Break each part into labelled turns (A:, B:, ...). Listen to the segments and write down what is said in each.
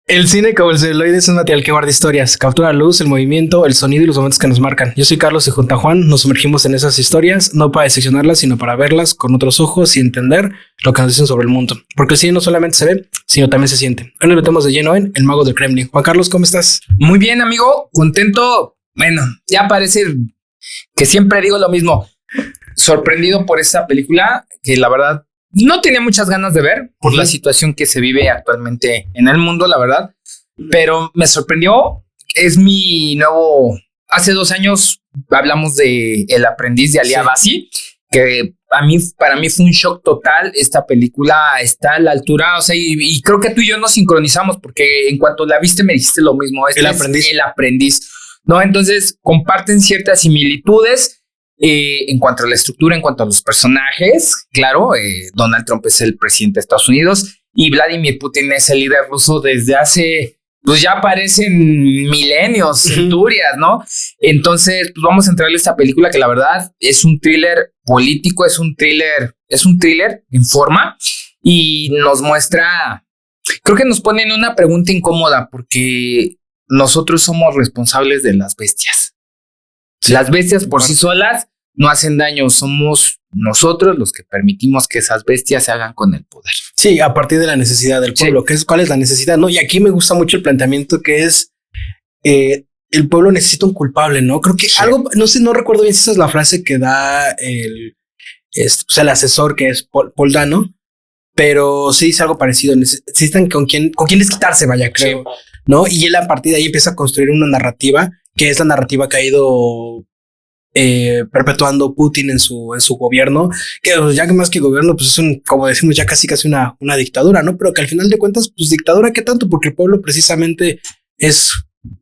A: El cine como el celuloide es un material que guarda historias, captura la luz, el movimiento, el sonido y los momentos que nos marcan. Yo soy Carlos y junto a Juan nos sumergimos en esas historias, no para diseccionarlas, sino para verlas con otros ojos y entender lo que nos dicen sobre el mundo. Porque el cine no solamente se ve, sino también se siente. Hoy nos metemos de lleno en El Mago del Kremlin. Juan Carlos, ¿cómo estás?
B: Muy bien, amigo, contento. Bueno, ya parece que siempre digo lo mismo. Sorprendido por esta película que la verdad no tenía muchas ganas de ver por la situación que se vive actualmente en el mundo, la verdad. Pero me sorprendió. Es mi nuevo... Hace 2 años hablamos de El aprendiz de Ali Abbasi, que para mí fue un shock total. Esta película está a la altura, o sea, y creo que tú y yo nos sincronizamos porque en cuanto la viste me dijiste lo mismo.
A: El aprendiz.
B: El aprendiz, ¿no? Entonces comparten ciertas similitudes. En cuanto a la estructura, en cuanto a los personajes, claro, Donald Trump es el presidente de Estados Unidos y Vladimir Putin es el líder ruso desde hace, pues ya parecen milenios, centurias, ¿no? Entonces, pues vamos a entrarle a esta película que la verdad es un thriller político, es un thriller en forma y nos muestra, creo que nos pone en una pregunta incómoda porque nosotros somos responsables de las bestias. Las bestias por sí solas no hacen daño, somos nosotros los que permitimos que esas bestias se hagan con el poder.
A: Sí, a partir de la necesidad del pueblo. Sí. ¿Cuál es la necesidad? ¿No? Y aquí me gusta mucho el planteamiento que es el pueblo necesita un culpable, ¿no? Creo que algo, no recuerdo bien si esa es la frase que da el asesor que es Paul Dano, pero sí dice algo parecido. Necesitan con quién desquitarse, vaya, creo, ¿no? Y él a partir de ahí empieza a construir una narrativa que es la narrativa que ha ido perpetuando Putin en su gobierno, que ya que más que gobierno, pues es como decimos, ya casi una dictadura, ¿no? Pero que al final de cuentas, pues dictadura, ¿qué tanto? Porque el pueblo precisamente es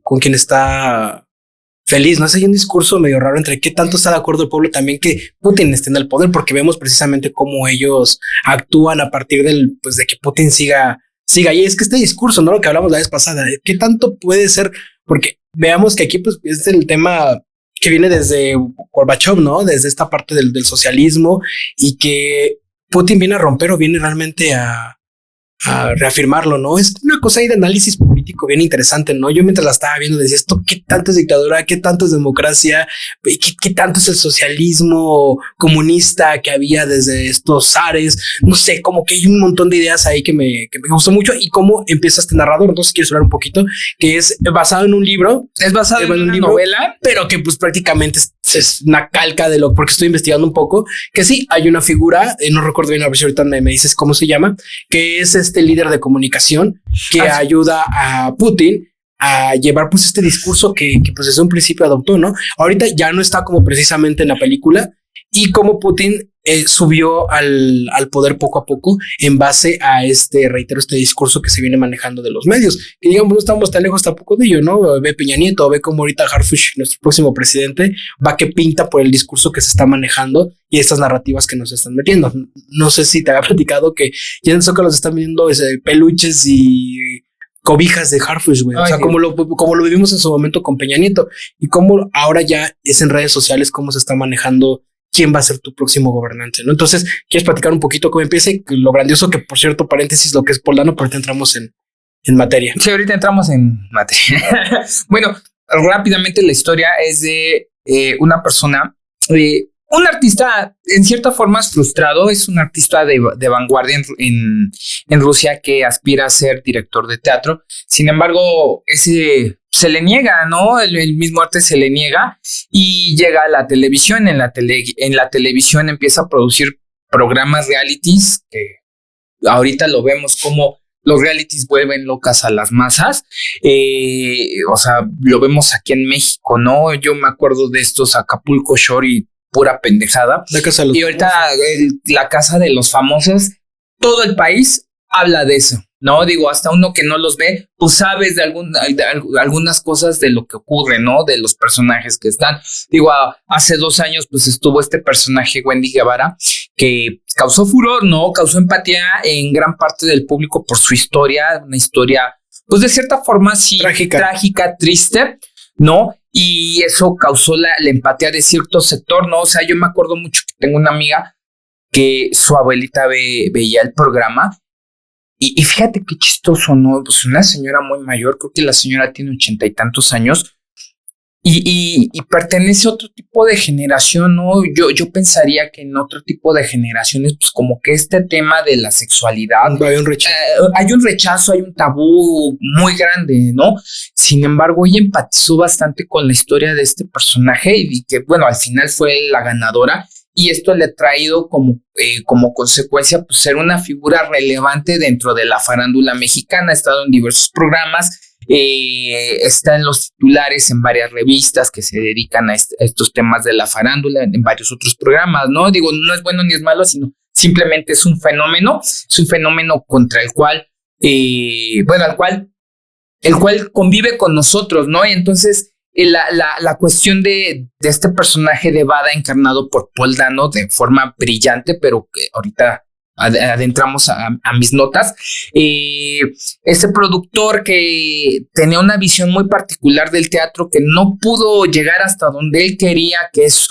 A: con quien está feliz, ¿no? Hay un discurso medio raro entre qué tanto está de acuerdo el pueblo también que Putin esté en el poder, porque vemos precisamente cómo ellos actúan a partir de que Putin siga. Y es que este discurso, ¿no? Lo que hablamos la vez pasada, ¿qué tanto puede ser? Porque veamos que aquí pues es el tema que viene desde Gorbachev, ¿no? Desde esta parte del socialismo y que Putin viene a romper o viene realmente a reafirmarlo, ¿no? Es una cosa ahí de análisis político bien interesante, ¿no? Yo mientras la estaba viendo decía esto, ¿qué tanto es dictadura? ¿Qué tanto es democracia? ¿Qué tanto es el socialismo comunista que había desde estos zares? No sé, como que hay un montón de ideas ahí que me gustó mucho y cómo empieza este narrador. Entonces quieres hablar un poquito, que es basado en un libro.
B: Es basado en una novela,
A: pero que pues prácticamente es una calca de porque estoy investigando un poco, que sí, hay una figura, no recuerdo bien, a ver si ahorita me dices cómo se llama, que es este líder de comunicación que ayuda a Putin a llevar pues este discurso que pues desde un principio adoptó, ¿no? Ahorita ya no está como precisamente en la película y como Putin subió al poder poco a poco en base a este discurso que se viene manejando de los medios, que digamos no estamos tan lejos tampoco de ello, ¿no? Ve Peña Nieto, ve como ahorita Harfuch, nuestro próximo presidente, va que pinta por el discurso que se está manejando y estas narrativas que nos están metiendo. No sé si te había platicado que ya en el Zócalo están viendo peluches y cobijas de Harfuch, güey. O sea, como lo vivimos en su momento con Peña Nieto y como ahora ya es en redes sociales cómo se está manejando quién va a ser tu próximo gobernante, ¿no? Entonces, ¿quieres platicar un poquito cómo empieza? Lo grandioso que, por cierto, paréntesis, lo que es Paul Dano, pero ahorita entramos en materia.
B: Sí, ahorita entramos en materia. Bueno, rápidamente la historia es de una persona, un artista en cierta forma es frustrado, es un artista de vanguardia en Rusia que aspira a ser director de teatro. Sin embargo, se le niega, ¿no? El mismo arte se le niega y llega a la televisión. En la televisión empieza a producir programas realities que ahorita lo vemos como los realities vuelven locas a las masas. O sea, lo vemos aquí en México, ¿no? Yo me acuerdo de estos Acapulco Shore y pura pendejada. Y ahorita la casa de los famosos, todo el país habla de eso, ¿no? Digo, hasta uno que no los ve, pues sabes de algunas cosas de lo que ocurre, ¿no? De los personajes que están. Digo, hace 2 años, pues estuvo este personaje, Wendy Guevara, que causó furor, ¿no? Causó empatía en gran parte del público por su historia, una historia, pues de cierta forma, sí, trágica, triste, ¿no? Y eso causó la empatía de cierto sector, ¿no? O sea, yo me acuerdo mucho que tengo una amiga que su abuelita veía el programa. Y fíjate qué chistoso, ¿no? Pues una señora muy mayor, creo que la señora tiene 80 y tantos años, y pertenece a otro tipo de generación, ¿no? Yo pensaría que en otro tipo de generaciones, pues como que este tema de la sexualidad, hay un rechazo, hay un tabú muy grande, ¿no? Sin embargo, ella empatizó bastante con la historia de este personaje y que, bueno, al final fue la ganadora. Y esto le ha traído como consecuencia pues, ser una figura relevante dentro de la farándula mexicana. Ha estado en diversos programas, está en los titulares en varias revistas que se dedican a estos temas de la farándula, en varios otros programas, ¿no? Digo, no es bueno ni es malo, sino simplemente es un fenómeno contra el cual, el cual convive con nosotros, ¿no? Y entonces, la cuestión de este personaje de Bada encarnado por Paul Dano de forma brillante, pero que ahorita adentramos a mis notas. Este productor que tenía una visión muy particular del teatro que no pudo llegar hasta donde él quería, que es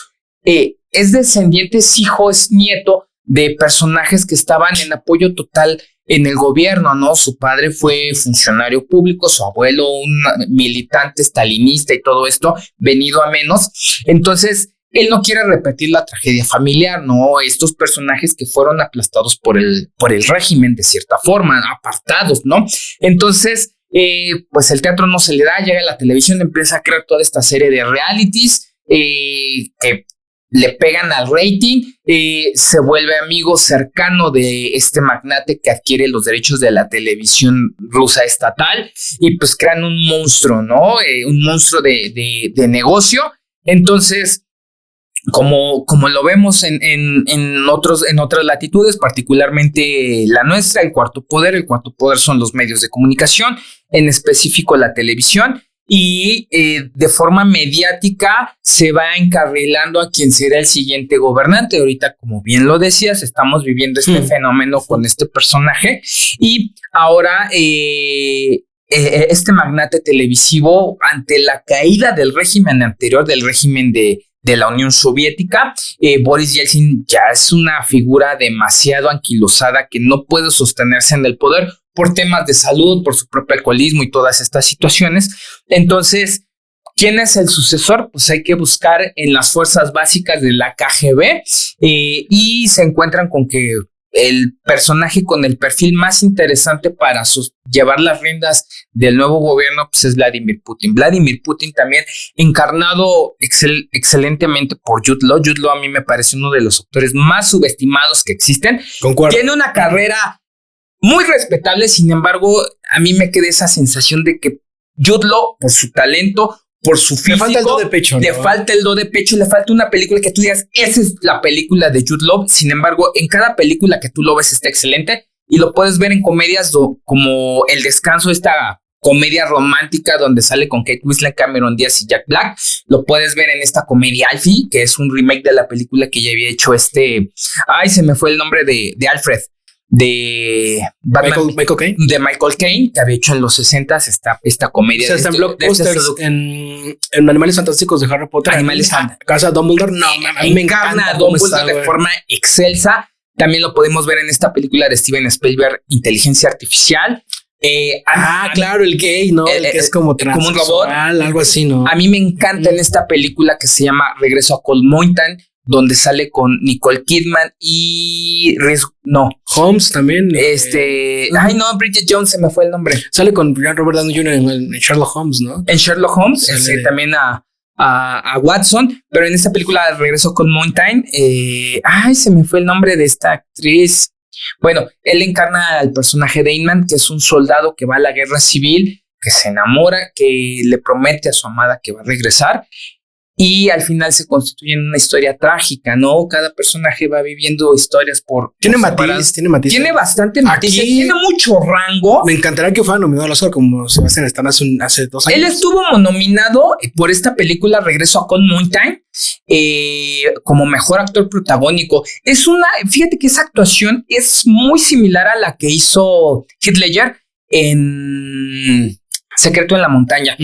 B: descendiente, es hijo, es nieto de personajes que estaban en apoyo total en el gobierno, ¿no? Su padre fue funcionario público, su abuelo un militante stalinista y todo esto, venido a menos. Entonces, él no quiere repetir la tragedia familiar, ¿no? Estos personajes que fueron aplastados por el régimen de cierta forma, apartados, ¿no? Entonces, pues el teatro no se le da, llega a la televisión, empieza a crear toda esta serie de realities que le pegan al rating, se vuelve amigo cercano de este magnate que adquiere los derechos de la televisión rusa estatal y pues crean un monstruo, ¿no? Un monstruo de negocio. Entonces, como lo vemos en otras latitudes, particularmente la nuestra, el cuarto poder son los medios de comunicación, en específico la televisión. Y de forma mediática se va encarrilando a quien será el siguiente gobernante. Ahorita, como bien lo decías, estamos viviendo este fenómeno con este personaje. Y ahora este magnate televisivo, ante la caída del régimen anterior, del régimen de la Unión Soviética, Boris Yeltsin ya es una figura demasiado anquilosada que no puede sostenerse en el poder por temas de salud, por su propio alcoholismo y todas estas situaciones. Entonces, ¿quién es el sucesor? Pues hay que buscar en las fuerzas básicas de la KGB y se encuentran con que el personaje con el perfil más interesante para llevar las riendas del nuevo gobierno pues es Vladimir Putin. Vladimir Putin también encarnado excelentemente por Jude Law. Jude Law a mí me parece uno de los actores más subestimados que existen.
A: Concuerdo.
B: Tiene una carrera muy respetable, sin embargo, a mí me queda esa sensación de que Jude Law, por su talento, por su físico,
A: le falta el do de pecho, ¿no?
B: Le falta el do de pecho, le falta una película que tú digas, esa es la película de Jude Law. Sin embargo, en cada película que tú lo ves está excelente y lo puedes ver en comedias como El Descanso, esta comedia romántica donde sale con Kate Winslet, Cameron Diaz y Jack Black. Lo puedes ver en esta comedia Alfie, que es un remake de la película que ya había hecho se me fue el nombre de Alfred, de Batman, Michael Caine, que había hecho en los 60s esta comedia.
A: O sea, está en blockbusters, en Animales Fantásticos de Harry Potter. Casa Dumbledore. No, a mí me encarna a
B: Dumbledore de forma excelsa. También lo podemos ver en esta película de Steven Spielberg, Inteligencia Artificial.
A: Claro, el gay, ¿no? El que es como
B: un robot,
A: algo así, ¿no?
B: A mí me encanta en esta película que se llama Regreso a Cold Mountain, donde sale con Nicole Kidman y
A: Holmes también.
B: Bridget Jones, se me fue el nombre.
A: Sale con Robert Downey Jr. en Sherlock Holmes, ¿no?
B: En Sherlock Holmes, también a Watson, pero en esta película Regreso con Mountain, se me fue el nombre de esta actriz. Bueno, él encarna al personaje de Inman, que es un soldado que va a la guerra civil, que se enamora, que le promete a su amada que va a regresar. Y al final se constituye en una historia trágica, ¿no? Cada personaje va viviendo historias
A: Tiene matiz.
B: Tiene bastante matiz. Tiene mucho rango.
A: Me encantaría que fuera nominado al Oscar como Sebastián Stan hace 2 años.
B: Él estuvo nominado por esta película Regreso a Cold Mountain como mejor actor protagónico. Fíjate que esa actuación es muy similar a la que hizo Heath Ledger en Secreto en la Montaña.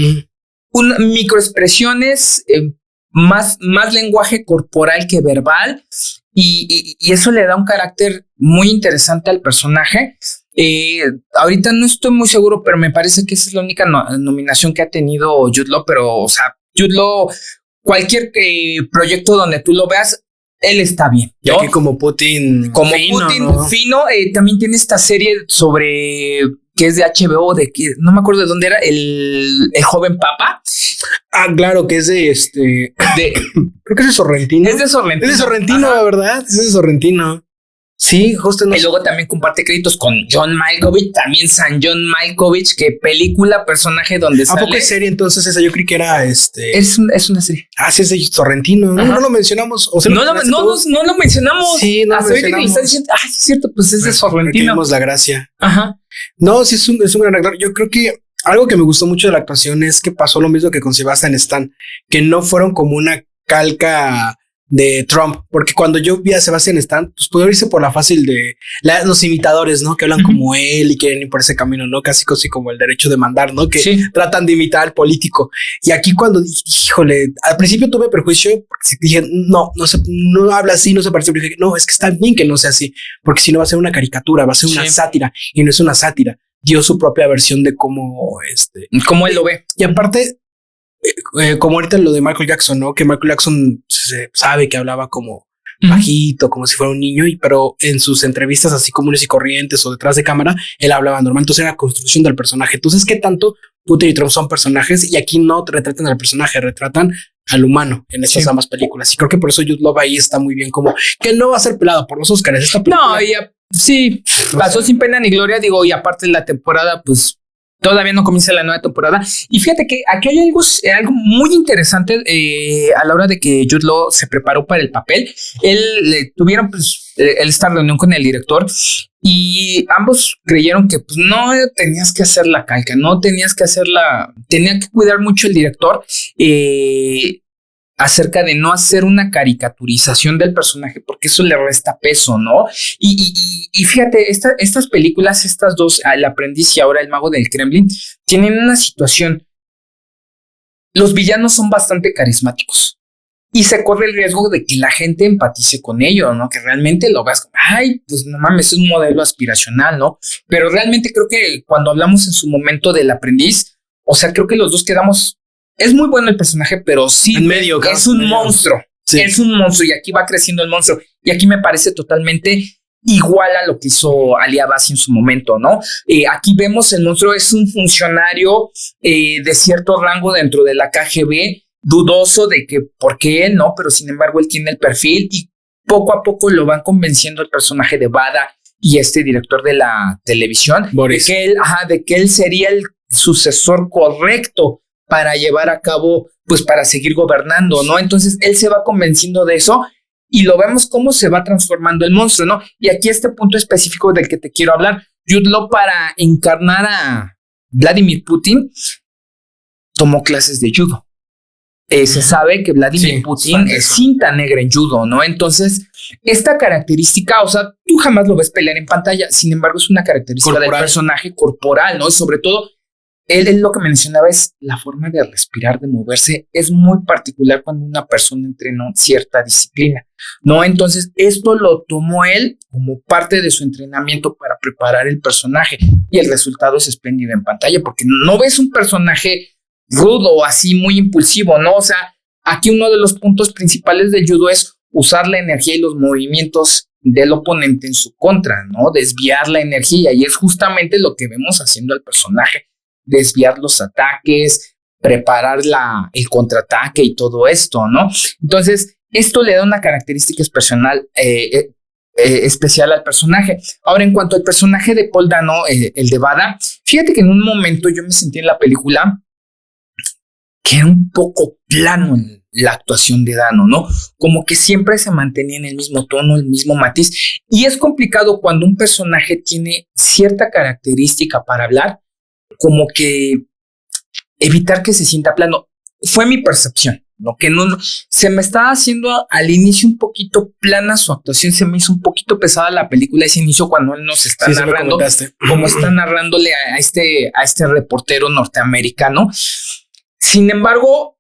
B: Microexpresiones, más lenguaje corporal que verbal, y eso le da un carácter muy interesante al personaje. Ahorita no estoy muy seguro, pero me parece que esa es la única nominación que ha tenido Jude Law, pero, o sea, Jude Law, cualquier proyecto donde tú lo veas, él está bien, ¿no?
A: Ya que como Putin
B: fino, también tiene esta serie sobre que es de HBO, de que no me acuerdo de dónde era, el joven papa.
A: Ah, claro, que es de creo que es de Sorrentino.
B: Es de Sorrentino.
A: Es de Sorrentino, ajá, ¿verdad? Es de Sorrentino. Sí, justo.
B: Y luego también comparte créditos con John Malkovich, también San John Malkovich, que película, personaje donde sale.
A: ¿A poco es serie entonces esa? Yo creí que era
B: Es una serie.
A: Ah, sí, es de Sorrentino. No lo mencionamos. O sea,
B: no lo mencionamos.
A: Sí, no lo mencionamos.
B: Que lo estás diciendo, es cierto, pues es de Sorrentino.
A: Tenemos la gracia.
B: Ajá.
A: No, sí, es un gran actor. Yo creo que algo que me gustó mucho de la actuación es que pasó lo mismo que con Sebastian Stan, que no fueron como una calca de Trump, porque cuando yo vi a Sebastian Stan, pues pudo irse por la fácil de los imitadores, ¿no? Que hablan como él y quieren ir por ese camino, ¿no? Casi como el derecho de mandar, ¿no? Que tratan de imitar al político. Y aquí cuando híjole, al principio tuve prejuicio porque dije, no habla así, no se parece. Dije, no, es que está bien que no sea así, porque si no va a ser una caricatura, va a ser una sátira, y no es una sátira. Dio su propia versión de cómo
B: él lo ve.
A: Y aparte, como ahorita lo de Michael Jackson, ¿no? Que Michael Jackson se sabe que hablaba como bajito, como si fuera un niño, pero en sus entrevistas así comunes y corrientes o detrás de cámara, él hablaba normal. Entonces era la construcción del personaje. Entonces, ¿qué tanto Putin y Trump son personajes? Y aquí no retratan al personaje, retratan al humano en estas ambas películas. Y creo que por eso Jude Law ahí está muy bien, como que no va a ser pelado por los Oscars. Esta película,
B: sí, pasó sin pena ni gloria, digo, y aparte la temporada, pues todavía no comienza la nueva temporada. Y fíjate que aquí hay algo muy interesante a la hora de que Jude Law se preparó para el papel. Tuvieron pues esta reunión con el director y ambos creyeron que pues no tenías que hacer la calca, no tenías que tenía que cuidar mucho el director acerca de no hacer una caricaturización del personaje, porque eso le resta peso, ¿no? Y fíjate, estas películas, estas dos, El aprendiz y ahora El mago del Kremlin, tienen una situación. Los villanos son bastante carismáticos y se corre el riesgo de que la gente empatice con ellos, ¿no? Que realmente lo veas, pues no mames, es un modelo aspiracional, ¿no? Pero realmente creo que cuando hablamos en su momento del aprendiz, o sea, creo que los dos quedamos. Es muy bueno el personaje, pero sí
A: en medio,
B: es un monstruo. Sí. Es un monstruo y aquí va creciendo el monstruo. Y aquí me parece totalmente igual a lo que hizo Ali Abbasi en su momento, ¿no? Aquí vemos el monstruo es un funcionario de cierto rango dentro de la KGB, dudoso de que por qué él, ¿no? Pero sin embargo él tiene el perfil y poco a poco lo van convenciendo el personaje de Bada y director de la televisión de que él sería el sucesor correcto para llevar a cabo, pues para seguir gobernando, ¿no? Entonces él se va convenciendo de eso y lo vemos cómo se va transformando el monstruo, ¿no? Y aquí este punto específico del que te quiero hablar, Jude Law para encarnar a Vladimir Putin tomó clases de judo. Se sabe que Vladimir Putin es cinta negra en judo, ¿no? Entonces, esta característica, o sea, tú jamás lo ves pelear en pantalla, sin embargo es una característica del personaje corporal, ¿no? Y sobre todo, él lo que mencionaba es la forma de respirar, de moverse, es muy particular cuando una persona entrenó cierta disciplina, ¿no? Entonces, esto lo tomó él como parte de su entrenamiento para preparar el personaje y el resultado es espléndido en pantalla porque no ves un personaje rudo o así muy impulsivo, ¿no? O sea, aquí uno de los puntos principales del judo es usar la energía y los movimientos del oponente en su contra, ¿no? Desviar la energía y es justamente lo que vemos haciendo al personaje. Desviar los ataques, preparar el contraataque y todo esto, ¿no? Entonces, esto le da una característica especial al personaje. Ahora, en cuanto al personaje de Paul Dano, el de Bada, fíjate que en un momento yo me sentí en la película que era un poco plano en la actuación de Dano, ¿no? Como que siempre se mantenía en el mismo tono, el mismo matiz, y es complicado cuando un personaje tiene cierta característica para hablar, como que evitar que se sienta plano. Fue mi percepción, ¿no? Que no se me estaba haciendo al inicio un poquito plana su actuación, se me hizo un poquito pesada la película ese inicio cuando él nos está narrando, como está narrándole a este reportero norteamericano. Sin embargo,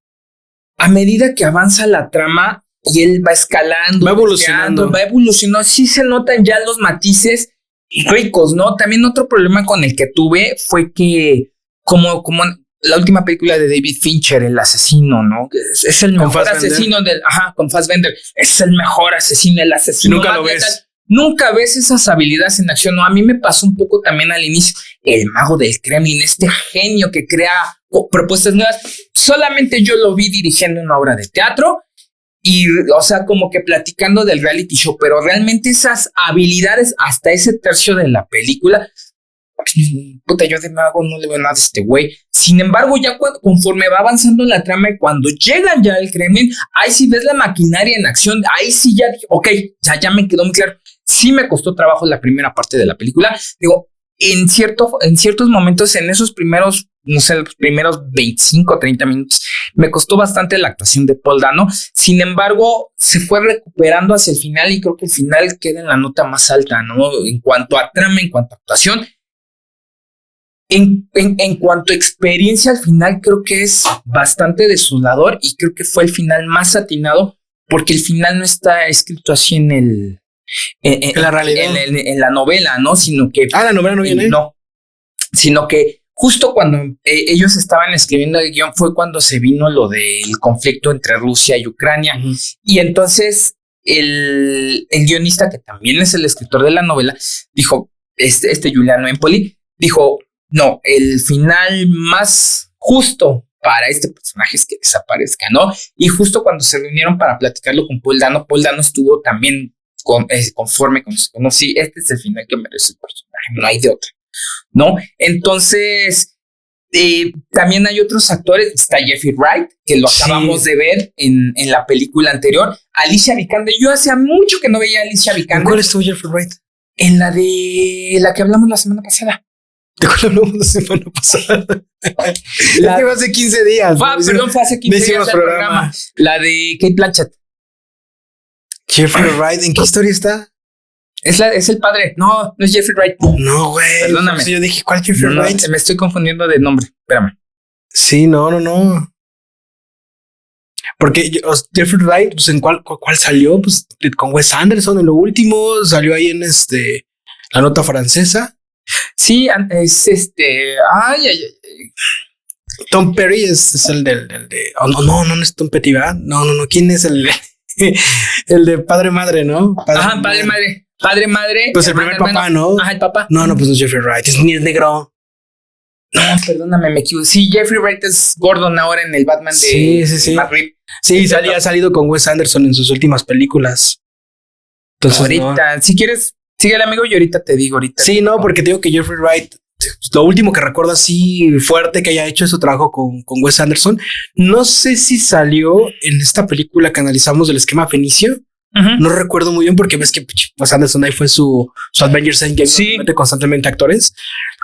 B: a medida que avanza la trama, y él va escalando, va evolucionando. Sí se notan ya los matices ricos, ¿no? También otro problema con el que tuve fue que como la última película de David Fincher, El asesino, ¿no? Es el mejor asesino con Fassbender. Es el mejor asesino, el asesino.
A: Nunca lo ves.
B: Nunca ves esas habilidades en acción, ¿no? A mí me pasó un poco también al inicio. El mago del Kremlin, este genio que crea propuestas nuevas. Solamente yo lo vi dirigiendo una obra de teatro y, o sea, como que platicando del reality show, pero realmente esas habilidades hasta ese tercio de la película, puta, yo de mago no le veo nada a este güey. Sin embargo, ya conforme va avanzando la trama y cuando llegan ya al Kremlin, ahí sí ves la maquinaria en acción, ahí sí ya dije, ok, ya me quedó muy claro. Sí me costó trabajo la primera parte de la película. Digo, en ciertos momentos, en esos primeros, no sé, los primeros 25, 30 minutos, me costó bastante la actuación de Paul Dano. Sin embargo, se fue recuperando hacia el final y creo que el final queda en la nota más alta, ¿no? En cuanto a trama, en cuanto a actuación. En cuanto a experiencia, al final creo que es bastante desolador y creo que fue el final más atinado porque el final no está escrito así en
A: la realidad,
B: en la novela, ¿no? Sino que
A: la novela no viene.
B: No, sino que justo cuando ellos estaban escribiendo el guión fue cuando se vino lo del conflicto entre Rusia y Ucrania. Y entonces el guionista, que también es el escritor de la novela, dijo, Giuliano Empoli, dijo, no, el final más justo para este personaje es que desaparezca, ¿no? Y justo cuando se reunieron para platicarlo con Paul Dano estuvo también conforme con eso. No, sí, este es el final que merece el personaje, no hay de otra, ¿no? Entonces, también hay otros actores. Está Jeffrey Wright, que lo acabamos de ver en la película anterior. Alicia Vikander, yo hace mucho que no veía a Alicia Vikander.
A: ¿Cuál estuvo Jeffrey Wright?
B: En la que hablamos la semana pasada.
A: ¿De cuál hablamos la semana pasada? Fue hace 15 días.
B: Perdón, fue hace 15 días el programa. La de Kate Blanchett.
A: Jeffrey Wright, ¿en qué historia está?
B: Es el padre. No es Jeffrey Wright.
A: No, güey.
B: Perdóname.
A: Yo dije, ¿cuál Jeffrey Wright?
B: Me estoy confundiendo de nombre. Espérame.
A: Sí, no. Porque Jeffrey Wright, pues ¿en cuál salió? Pues con Wes Anderson en lo último. Salió ahí en La Nota Francesa.
B: Sí, es Ay.
A: Tom Perry es el del de. Oh, no es Tom Petty, ¿verdad? No. ¿Quién es el de Padre Madre, no?
B: Padre Madre.
A: Pues el primer papá, ¿no?
B: El papá.
A: No, pues no es Jeffrey Wright, es negro.
B: No, perdóname, me equivoqué. Sí, Jeffrey Wright es Gordon ahora en el Batman de
A: sí.
B: Matt Reeves.
A: Sí, ha salido con Wes Anderson en sus últimas películas. Entonces,
B: ahorita, si quieres, síguele, amigo, y ahorita te digo.
A: Sí, no, porque te digo que Jeffrey Wright, lo último que recuerdo así fuerte que haya hecho es su trabajo con Wes Anderson. No sé si salió en esta película que analizamos del esquema fenicio. No recuerdo muy bien porque ves que Wes Anderson ahí fue su Avengers Endgame. Sí. Mete constantemente actores.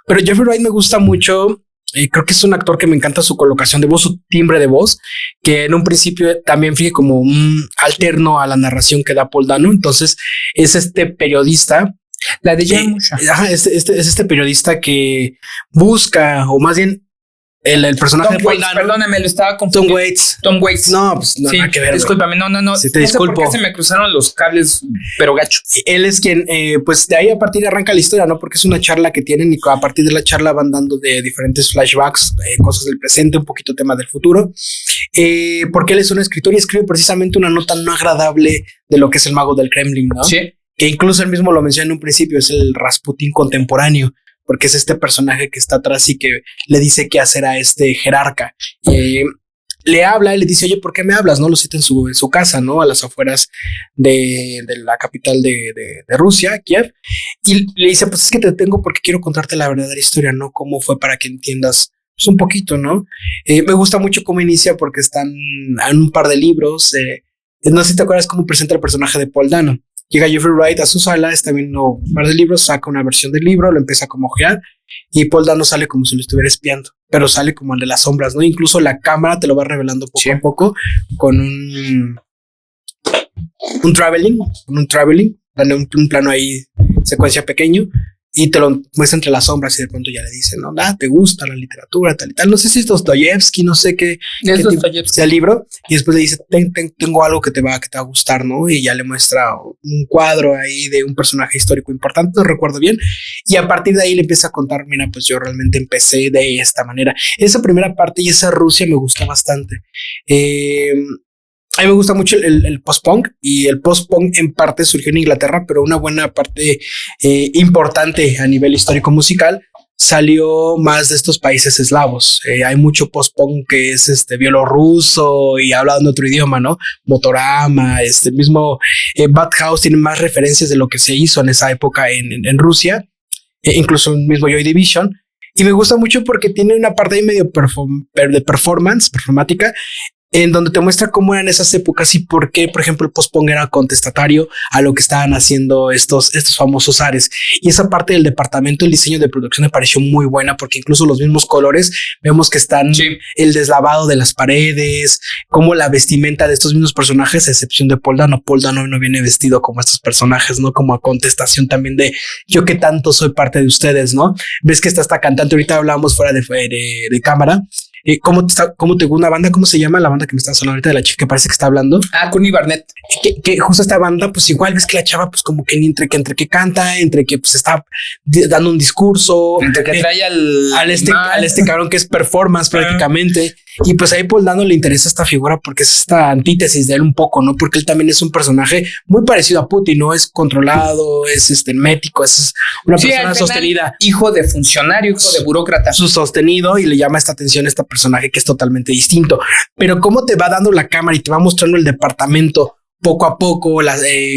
A: Pero Jeffrey Wright me gusta mucho. Creo que es un actor que me encanta su colocación de voz, su timbre de voz, que en un principio también fije como un alterno a la narración que da Paul Dano. Entonces es este periodista.
B: La de Yamusha.
A: Es este periodista que busca, o más bien el personaje de Paul Dano.
B: Perdóname, lo estaba confundiendo.
A: Tom Waits. No, pues no,
B: sí, nada que ver. Discúlpame, no.
A: Sí, te disculpo.
B: Sé por qué se me cruzaron los cables, pero gacho.
A: Él es quien, pues de ahí a partir arranca la historia, ¿no? Porque es una charla que tienen y a partir de la charla van dando de diferentes flashbacks, cosas del presente, un poquito tema del futuro. Porque él es un escritor y escribe precisamente una nota no agradable de lo que es el mago del Kremlin, ¿no?
B: Sí.
A: Que incluso él mismo lo menciona en un principio, es el Rasputín contemporáneo, porque es este personaje que está atrás y que le dice qué hacer a este jerarca. Le habla y le dice, oye, ¿por qué me hablas? No lo cita en su casa, ¿no? A las afueras de la capital de Rusia, Kiev. Y le dice, pues es que te tengo porque quiero contarte la verdadera historia, ¿no? Cómo fue para que entiendas pues, un poquito, ¿no? Me gusta mucho cómo inicia porque están en un par de libros. No sé si te acuerdas cómo presenta el personaje de Paul Dano. Llega Jeffrey Wright a su sala, está viendo un par de libros, saca una versión del libro, lo empieza a como ojear y Paul Dano sale como si lo estuviera espiando, pero sale como el de las sombras, ¿no? Incluso la cámara te lo va revelando poco a poco con un traveling, dale un plano ahí, secuencia pequeño, y te lo muestra entre las sombras y de pronto ya le dicen, no, te gusta la literatura, tal y tal. No sé si es Dostoyevsky, no sé qué sea el libro. Y después le dice, tengo algo que te va a gustar, ¿no? Y ya le muestra un cuadro ahí de un personaje histórico importante, no recuerdo bien. Y a partir de ahí le empieza a contar, mira, pues yo realmente empecé de esta manera. Esa primera parte y esa Rusia me gusta bastante. A mí me gusta mucho el post-punk, y el post-punk en parte surgió en Inglaterra, pero una buena parte importante a nivel histórico musical salió más de estos países eslavos. Hay mucho post-punk que es bielorruso y habla en otro idioma, ¿no? Motorama, mismo Bad House tiene más referencias de lo que se hizo en esa época en Rusia, incluso el mismo Joy Division. Y me gusta mucho porque tiene una parte ahí medio de performática, en donde te muestra cómo eran esas épocas y por qué, por ejemplo, el post-punk era contestatario a lo que estaban haciendo estos famosos Ares. Y esa parte del departamento, el diseño de producción me pareció muy buena, porque incluso los mismos colores, vemos que están el deslavado de las paredes, como la vestimenta de estos mismos personajes, a excepción de Paul Dano. Paul Dano no viene vestido como estos personajes, ¿no? Como a contestación también de yo que tanto soy parte de ustedes, ¿no? Ves que está esta cantante, ahorita hablábamos fuera de cámara. ¿Cómo te gusta una banda? ¿Cómo se llama la banda que me está sonando ahorita de la chica que parece que está hablando?
B: Connie Barnett.
A: Que justo esta banda, pues igual ves que la chava, pues como que entre que canta, entre que pues está dando un discurso,
B: entre que trae
A: al cabrón que es performance prácticamente. Y pues ahí Paul Dano le interesa esta figura porque es esta antítesis de él un poco, ¿no? Porque él también es un personaje muy parecido a Putin, ¿no? Es controlado, es hermético, es una persona sostenida.
B: Hijo de funcionario, hijo de burócrata.
A: Su sostenido, y le llama esta atención a este personaje que es totalmente distinto. Pero cómo te va dando la cámara y te va mostrando el departamento poco a poco,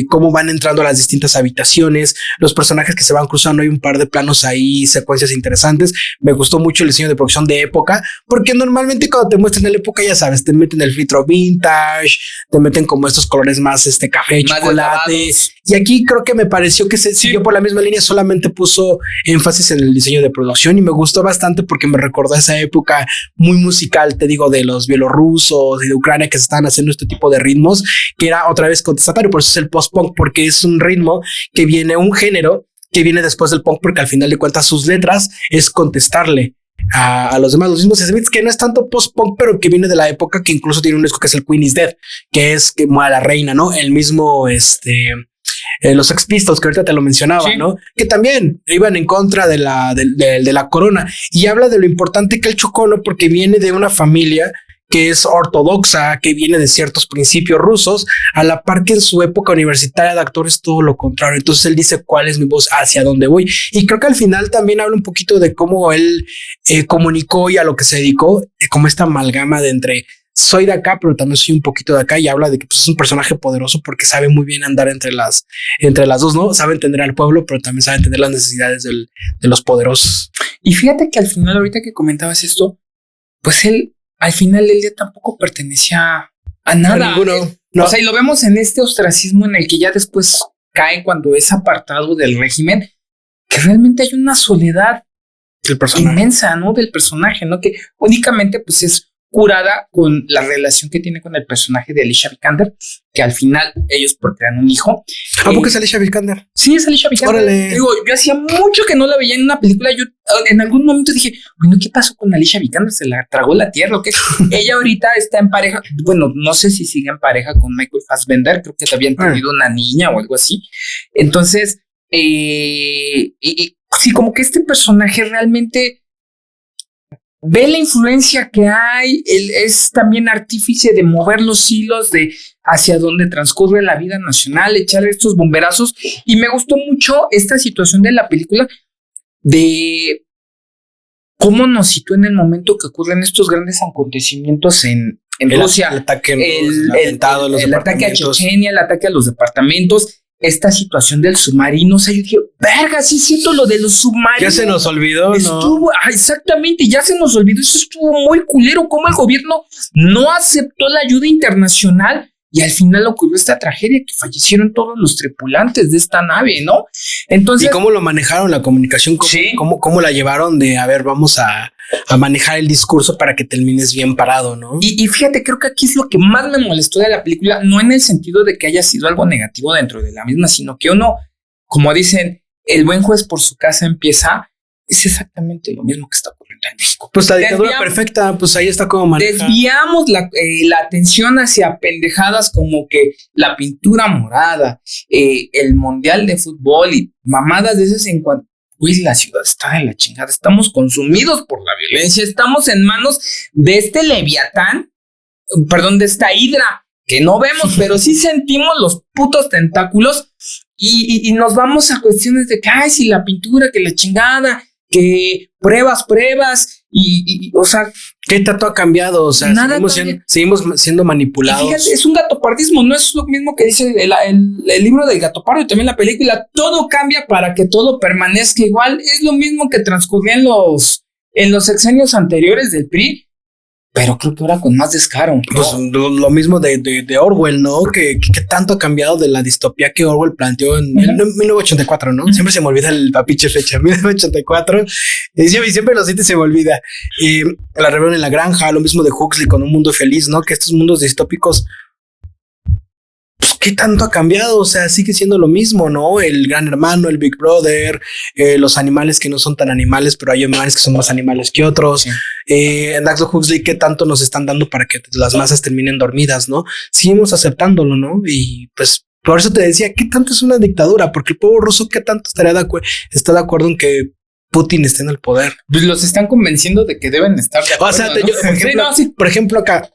A: cómo van entrando a las distintas habitaciones, los personajes que se van cruzando. Hay un par de planos ahí, secuencias interesantes. Me gustó mucho el diseño de producción de época, porque normalmente cuando te muestran la época, ya sabes, te meten el filtro vintage, te meten como estos colores más café, más chocolate. Y aquí creo que me pareció que se siguió por la misma línea, solamente puso énfasis en el diseño de producción, y me gustó bastante porque me recordó a esa época muy musical, te digo, de los bielorrusos y de Ucrania, que se estaban haciendo este tipo de ritmos, que era otra vez contestatario. Por eso es el post-punk, porque es un ritmo que viene, un género que viene después del punk, porque al final de cuentas sus letras es contestarle a los demás, los mismos Smiths, que no es tanto post-punk, pero que viene de la época, que incluso tiene un disco que es el Queen is Dead, que es que muere la reina, ¿no? El mismo los Sex Pistols, que ahorita te lo mencionaba, sí, ¿no? Que también iban en contra de la corona, y habla de lo importante que él chocó, ¿no? Porque viene de una familia que es ortodoxa, que viene de ciertos principios rusos, a la par que en su época universitaria de actor es todo lo contrario. Entonces él dice cuál es mi voz, hacia dónde voy, y creo que al final también habla un poquito de cómo él comunicó y a lo que se dedicó, como esta amalgama de entre soy de acá, pero también soy un poquito de acá, y habla de que pues, es un personaje poderoso porque sabe muy bien andar entre las dos, ¿no? Sabe entender al pueblo, pero también sabe entender las necesidades de los poderosos.
B: Y fíjate que al final, ahorita que comentabas esto, pues él al final del día tampoco pertenecía a nada. A ninguno. No. O sea, y lo vemos en este ostracismo en el que ya después cae cuando es apartado del régimen, que realmente hay una soledad inmensa, ¿no? Del personaje, ¿no? Que únicamente pues es curada con la relación que tiene con el personaje de Alicia Vikander, que al final ellos procrean un hijo.
A: ¿A poco es Alicia Vikander?
B: Sí, es Alicia Vikander.
A: Órale.
B: Digo, yo hacía mucho que no la veía en una película. Yo en algún momento dije, bueno, ¿qué pasó con Alicia Vikander? ¿Se la tragó la tierra o qué? Ella ahorita está en pareja, bueno, no sé si sigue en pareja con Michael Fassbender, creo que habían tenido una niña o algo así. Entonces, sí, como que este personaje realmente ve la influencia que hay. Él es también artífice de mover los hilos de hacia dónde transcurre la vida nacional, echar estos bomberazos. Y me gustó mucho esta situación de la película, de cómo nos sitúa en el momento que ocurren estos grandes acontecimientos en Rusia.
A: El ataque a
B: Chechenia, el ataque a los departamentos, esta situación del submarino. O sea, yo dije, verga, sí siento lo de los submarinos.
A: Ya se nos olvidó, ¿no?
B: Exactamente, ya se nos olvidó. Eso estuvo muy culero, cómo el gobierno no aceptó la ayuda internacional y al final ocurrió esta tragedia que fallecieron todos los tripulantes de esta nave, ¿no? Entonces,
A: ¿y cómo lo manejaron la comunicación? ¿Cómo la llevaron de, a ver, vamos a manejar el discurso para que termines bien parado, ¿no?
B: Y fíjate, creo que aquí es lo que más me molestó de la película, no en el sentido de que haya sido algo negativo dentro de la misma, sino que uno, como dicen, el buen juez por su casa empieza, es exactamente lo mismo que está ocurriendo en México.
A: Pues la dictadura perfecta, pues ahí está como maneja.
B: Desviamos la atención hacia pendejadas como que la pintura morada, el mundial de fútbol y mamadas de esas en cuanto... Güey, la ciudad está de la chingada. Estamos consumidos por la violencia. Estamos en manos de este leviatán, perdón, de esta hidra que no vemos, pero sí sentimos los putos tentáculos y nos vamos a cuestiones de que, ay, si la pintura, que la chingada, que pruebas, y o sea...
A: ¿Qué tanto ha cambiado? O sea, seguimos siendo manipulados.
B: Y fíjate, es un gatopardismo, no es lo mismo que dice el libro del Gatopardo y también la película. Todo cambia para que todo permanezca igual. Es lo mismo que transcurría en los sexenios anteriores del PRI, pero creo que ahora con más descaro.
A: Pues lo mismo de Orwell, ¿no? Que tanto ha cambiado de la distopía que Orwell planteó en 1984, ¿no? Siempre se me olvida el papiche fecha, 1984. Y siempre los sitios se me olvida. La rebelión en la granja, lo mismo de Huxley con Un Mundo Feliz, ¿no? Que estos mundos distópicos, pues, ¿qué tanto ha cambiado? O sea, sigue siendo lo mismo, ¿no? El Gran Hermano, el Big Brother, los animales que no son tan animales, pero hay animales que son más animales que otros. Sí. En Aldous Huxley, ¿qué tanto nos están dando para que las masas terminen dormidas, no? Seguimos aceptándolo, ¿no? Y pues por eso te decía, ¿qué tanto es una dictadura? Porque el pueblo ruso, ¿qué tanto está de acuerdo en que Putin esté en el poder?
B: Pues los están convenciendo de que deben estar de acuerdo.
A: O sea, por ejemplo, acá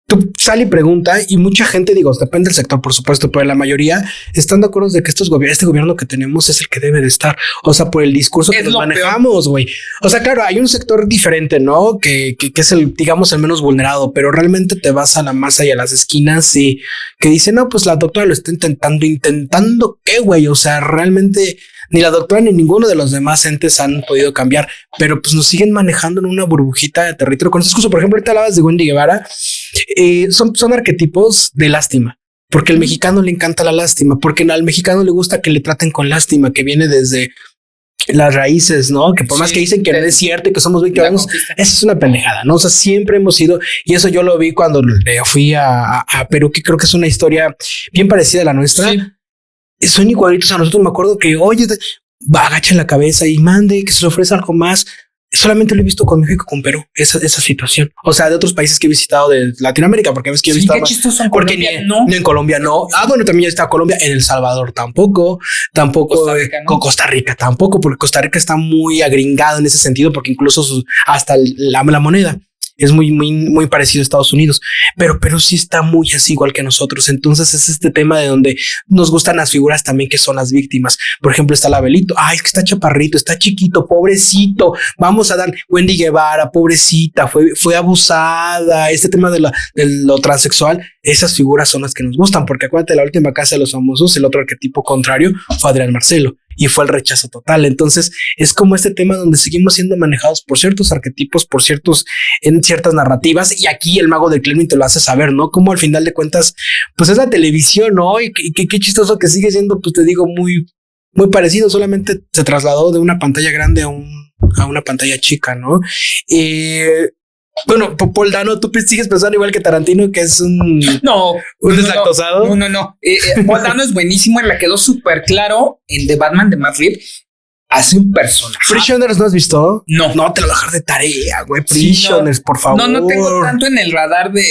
A: tú sale y pregunta y mucha gente, digo, depende del sector, por supuesto, pero la mayoría están de acuerdo de que este gobierno que tenemos es el que debe de estar. O sea, por el discurso que nos manejamos, güey. O sea, claro, hay un sector diferente, ¿no? Que es el, digamos, el menos vulnerado, pero realmente te vas a la masa y a las esquinas y que dice, no, pues la doctora lo está intentando, ¿qué, güey? O sea, realmente ni la doctora ni ninguno de los demás entes han podido cambiar, pero pues nos siguen manejando en una burbujita de territorio. Con este discurso, por ejemplo, ahorita hablabas de Wendy Guevara. Son arquetipos de lástima, porque al mexicano le encanta la lástima, porque al mexicano le gusta que le traten con lástima, que viene desde las raíces, ¿no? Que por más que dicen que no es cierto y que somos víctimas, eso es una pendejada, ¿no? O sea, siempre hemos sido, y eso yo lo vi cuando fui a Perú, que creo que es una historia bien parecida a la nuestra. Sí. Son igualitos a nosotros. Me acuerdo que, oye, agacha la cabeza y mande que se le ofrece algo más. Solamente lo he visto con México, con Perú, esa situación. O sea, de otros países que he visitado de Latinoamérica, porque ves que he visitado.
B: Qué chistoso en
A: porque
B: Colombia,
A: no. En Colombia no. Bueno, también ya está Colombia. En El Salvador tampoco. Costa Rica, ¿no? Costa Rica tampoco, porque Costa Rica está muy agringado en ese sentido, porque incluso hasta la moneda es muy parecido a Estados Unidos, pero sí está muy así igual que nosotros. Entonces es este tema de donde nos gustan las figuras también que son las víctimas. Por ejemplo, está el Abelito. Ay, es que está chaparrito, está chiquito, pobrecito. Vamos a dar Wendy Guevara, pobrecita, fue abusada. Este tema de lo transexual, esas figuras son las que nos gustan, porque acuérdate, la última casa de los famosos, el otro arquetipo contrario fue Adrián Marcelo. Y fue el rechazo total. Entonces es como este tema donde seguimos siendo manejados por ciertos arquetipos, en ciertas narrativas. Y aquí el mago del Kremlin te lo hace saber, ¿no? Como al final de cuentas, pues es la televisión, ¿no? Y qué chistoso que sigue siendo, pues te digo, muy parecido. Solamente se trasladó de una pantalla grande a una pantalla chica, ¿no? Bueno, Paul Dano, tú sigues pensando igual que Tarantino, que es un deslactosado.
B: No. Paul Dano es buenísimo y me quedó súper claro en The Batman de Matt Reeves. Hace un personaje.
A: ¿Prisoners no has visto?
B: No.
A: No, te lo voy a dejar de tarea, güey. Prisoners, por favor.
B: No tengo tanto en el radar de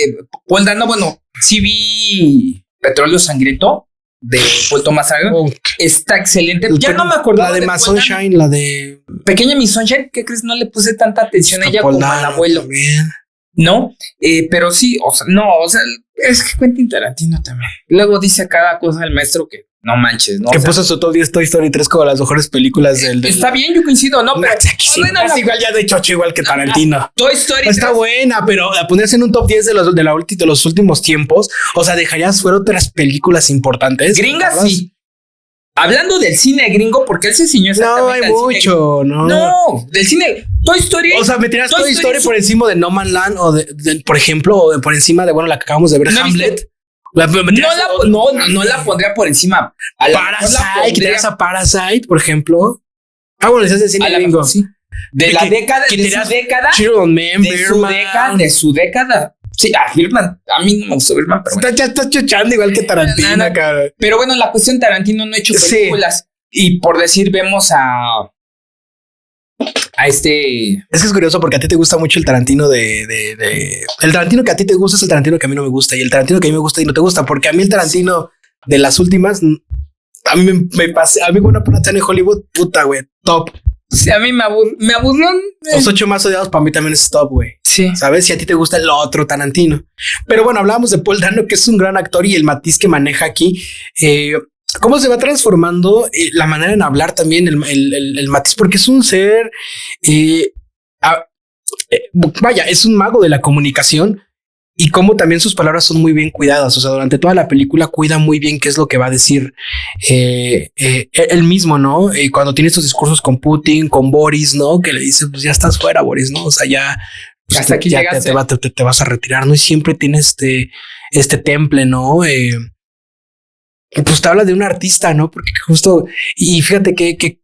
B: Paul Dano. Bueno, sí vi Petróleo Sangriento de Paul Thomas Anderson. Está excelente. Ya no me acordaba.
A: La de Miss Sunshine, la de
B: Pequeña Miss Sunshine, ¿qué crees? No le puse tanta atención a ella como al abuelo. También. No, pero sí, o sea, es que Quentin Tarantino también. Luego dice cada cosa el maestro que no manches, ¿no?
A: Que puso su top 10 Toy Story 3 como las mejores películas del...
B: Está bien, yo coincido, ¿no? Pero
A: sí, es igual ya de chocho, igual que Tarantino.
B: Toy Story
A: está 3. Buena, pero a ponerse en un top 10 de los últimos tiempos, o sea, dejarías fuera otras películas importantes.
B: Gringas, sí. Hablando del cine gringo, porque él se ciñó
A: exactamente. No hay mucho, ¿no?
B: No, del cine Toy Story.
A: O sea, me tiras Toy Story por encima de No Man's Land o por ejemplo, o por encima de, bueno, la que acabamos de ver, no Hamlet.
B: No la pondría por encima.
A: Parasite, a Parasite, por ejemplo. Bueno, ese es el cine gringo.
B: Sí. De la década, de su década. Sí, Birdman. A mí no me gustó Birdman, pero bueno.
A: Está chuchando igual que Tarantino, cabrón.
B: Pero bueno, la cuestión, Tarantino no ha hecho películas. Y por decir, vemos a este...
A: Es que es curioso porque a ti te gusta mucho el Tarantino el Tarantino que a ti te gusta es el Tarantino que a mí no me gusta y el Tarantino que a mí me gusta y no te gusta, porque a mí el Tarantino de las últimas, a mí me pasé, a mí Buena Pelota en Hollywood, puta, güey, top.
B: Sí, a mí me aburrió.
A: Los 8 más odiados para mí también es top, güey.
B: Sí.
A: ¿Sabes? Si a ti te gusta el otro Tarantino. Pero bueno, hablábamos de Paul Dano, que es un gran actor y el matiz que maneja aquí. Cómo se va transformando la manera en hablar también, el matiz, porque es un ser, vaya, es un mago de la comunicación y cómo también sus palabras son muy bien cuidadas. O sea, durante toda la película cuida muy bien qué es lo que va a decir él mismo, ¿no? Cuando tiene estos discursos con Putin, con Boris, ¿no? Que le dice, pues ya estás fuera, Boris, ¿no? O sea, ya pues,
B: hasta aquí llegaste.
A: Te vas a retirar, ¿no? Y siempre tiene este temple, ¿no? Pues te habla de un artista, ¿no? Porque justo, y fíjate que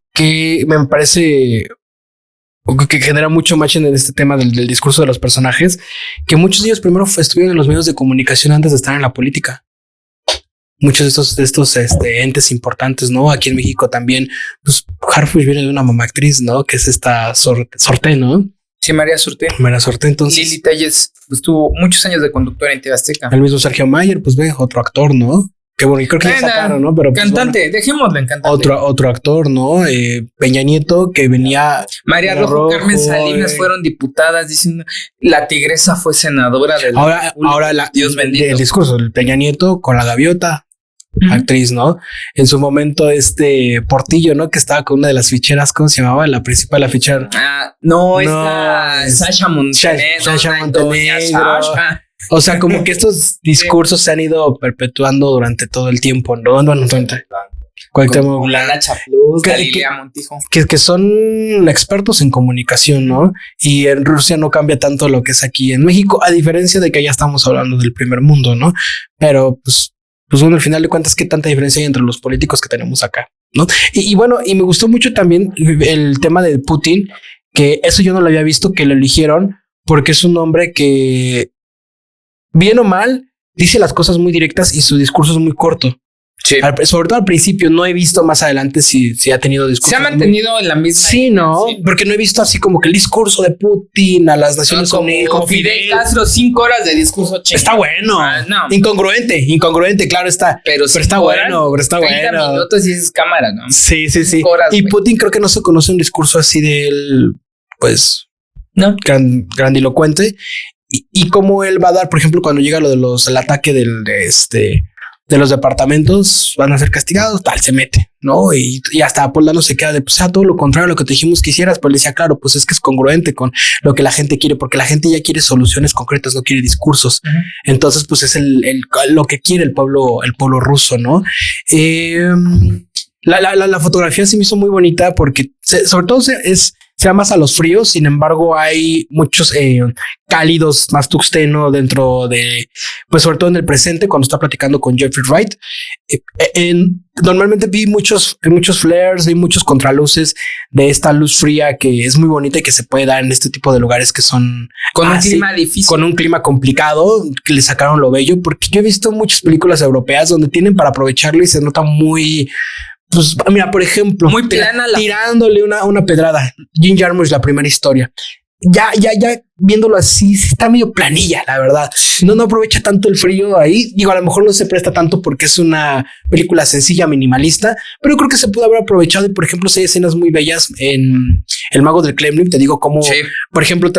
A: me parece que genera mucho match en este tema del discurso de los personajes, que muchos de ellos primero estuvieron en los medios de comunicación antes de estar en la política. Muchos de estos entes importantes, ¿no? Aquí en México también, pues Harfuch viene de una mamá actriz, ¿no? Que es esta Sorté, ¿no?
B: Sí, María Sorté.
A: María Sorté, entonces.
B: Lili Telles estuvo muchos años de conductora en TV Azteca.
A: El mismo Sergio Mayer, pues ve, otro actor, ¿no? Que bueno, y creo que ya sacaron, ¿no? Pero
B: cantante,
A: pues, bueno,
B: dejémoslo en cantante.
A: Otro actor, ¿no? Peña Nieto, que venía.
B: María Rojo, Carmen Salinas fueron diputadas diciendo la tigresa fue senadora del.
A: Ahora
B: Dios bendito.
A: El discurso del Peña Nieto con la gaviota, actriz, ¿no? En su momento, Portillo, ¿no? Que estaba con una de las ficheras, ¿cómo se llamaba? La principal, la fichera.
B: Esta Sasha Montenegro.
A: Sasha Montenegro. O sea, como que estos discursos se han ido perpetuando durante todo el tiempo, ¿no?
B: Con Nacha Plus, Galilea Montijo.
A: Que son expertos en comunicación, ¿no? Y en Rusia no cambia tanto lo que es aquí en México, a diferencia de que ya estamos hablando del primer mundo, ¿no? Pero pues bueno, al final de cuentas, ¿qué tanta diferencia hay entre los políticos que tenemos acá, ¿no? Y bueno, y me gustó mucho también el tema de Putin, que eso yo no lo había visto, que lo eligieron porque es un hombre que, bien o mal, dice las cosas muy directas y su discurso es muy corto.
B: Sí.
A: Sobre todo al principio, no he visto más adelante si ha tenido discursos.
B: Se ha mantenido en la misma.
A: Sí, no, sí. Porque no he visto así como que el discurso de Putin a las Naciones Unidas.
B: Como Fidel Castro, 5 horas de discurso.
A: Está bueno.
B: No.
A: Incongruente, claro está. Pero está bueno, pero está 30
B: bueno. Minutos y es cámara, ¿no?
A: Sí.
B: Horas,
A: y Putin creo que no se conoce un discurso así de él, pues,
B: no,
A: grandilocuente. Y cómo él va a dar, por ejemplo, cuando llega lo de el ataque de los departamentos, van a ser castigados, tal, se mete, ¿no? Y hasta Paul Dano se queda de, pues, todo lo contrario a lo que te dijimos que hicieras, pero le decía, claro, pues es que es congruente con lo que la gente quiere, porque la gente ya quiere soluciones concretas, no quiere discursos. Entonces, pues es lo que quiere el pueblo ruso, ¿no? La fotografía se me hizo muy bonita porque sobre todo se va más a los fríos. Sin embargo, hay muchos cálidos, más tuxteno dentro de, pues sobre todo en el presente, cuando está platicando con Jeffrey Wright. Normalmente vi muchos flares, vi muchos contraluces de esta luz fría que es muy bonita y que se puede dar en este tipo de lugares que son
B: con un clima difícil,
A: con un clima complicado, que le sacaron lo bello, porque yo he visto muchas películas europeas donde tienen para aprovecharlo y se nota muy... Pues mira, por ejemplo,
B: muy plana
A: tirándole una pedrada. Jim Jarmusch, la primera historia. Ya viéndolo así, está medio planilla, la verdad. No aprovecha tanto el frío ahí. Digo, a lo mejor no se presta tanto porque es una película sencilla, minimalista, pero creo que se pudo haber aprovechado. Y por ejemplo, hay escenas muy bellas en El Mago del Kremlin. Te digo cómo, sí. Por ejemplo,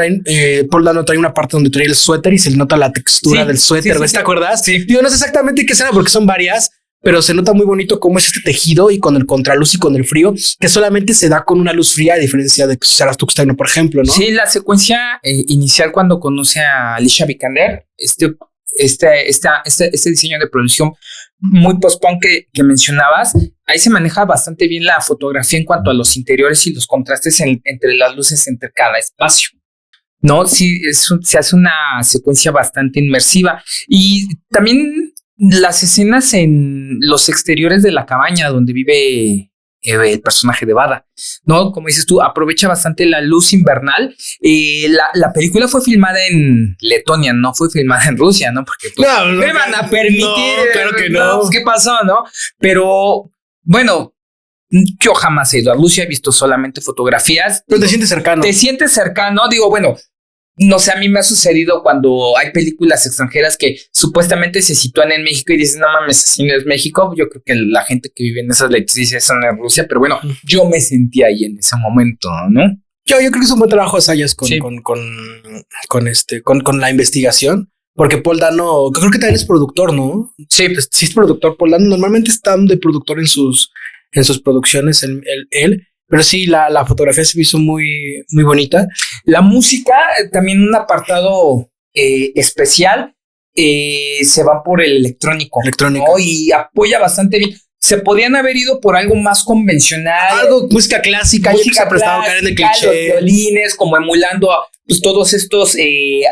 A: Paul Dano trae una parte donde trae el suéter y se le nota la textura del suéter. ¿Te acuerdas?
B: Sí.
A: Digo, no sé exactamente qué escena porque son varias, pero se nota muy bonito cómo es este tejido y con el contraluz y con el frío, que solamente se da con una luz fría, a diferencia de que usaras tuxteno, por ejemplo, ¿no?
B: Sí, la secuencia inicial cuando conoce a Alicia Vikander, este diseño de producción muy post-punk que mencionabas, ahí se maneja bastante bien la fotografía en cuanto a los interiores y los contrastes entre las luces entre cada espacio. No, sí, se hace una secuencia bastante inmersiva y también las escenas en los exteriores de la cabaña donde vive el personaje de Bada, ¿no? Como dices tú, aprovecha bastante la luz invernal. La película fue filmada en Letonia, no fue filmada en Rusia, ¿no? Porque pues, no me van a permitir.
A: No, claro que no.
B: ¿Qué pasó, no? Pero bueno, Yo jamás he ido a Rusia, he visto solamente fotografías.
A: Pero te sientes cercano.
B: Te sientes cercano, digo, bueno, no sé, a mí me ha sucedido cuando hay películas extranjeras que supuestamente se sitúan en México y dicen, no mames, así no es México. Yo creo que la gente que vive en esas leticias son en Rusia, pero bueno, yo me sentí ahí en ese momento, ¿no?
A: Yo creo que es un buen trabajo Sayas con la investigación, porque Paul Dano, creo que también es productor, ¿no?
B: Sí,
A: sí es productor. Paul Dano normalmente está de productor en sus producciones, él. Pero sí, la fotografía se me hizo muy, muy bonita.
B: La música, también un apartado especial, se va por el electrónico. ¿No? Y apoya bastante bien. Se podrían haber ido por algo más convencional.
A: Algo, música clásica.
B: Música
A: se ha prestado a caer en el cliché.
B: Los violines, como emulando a pues, todos estos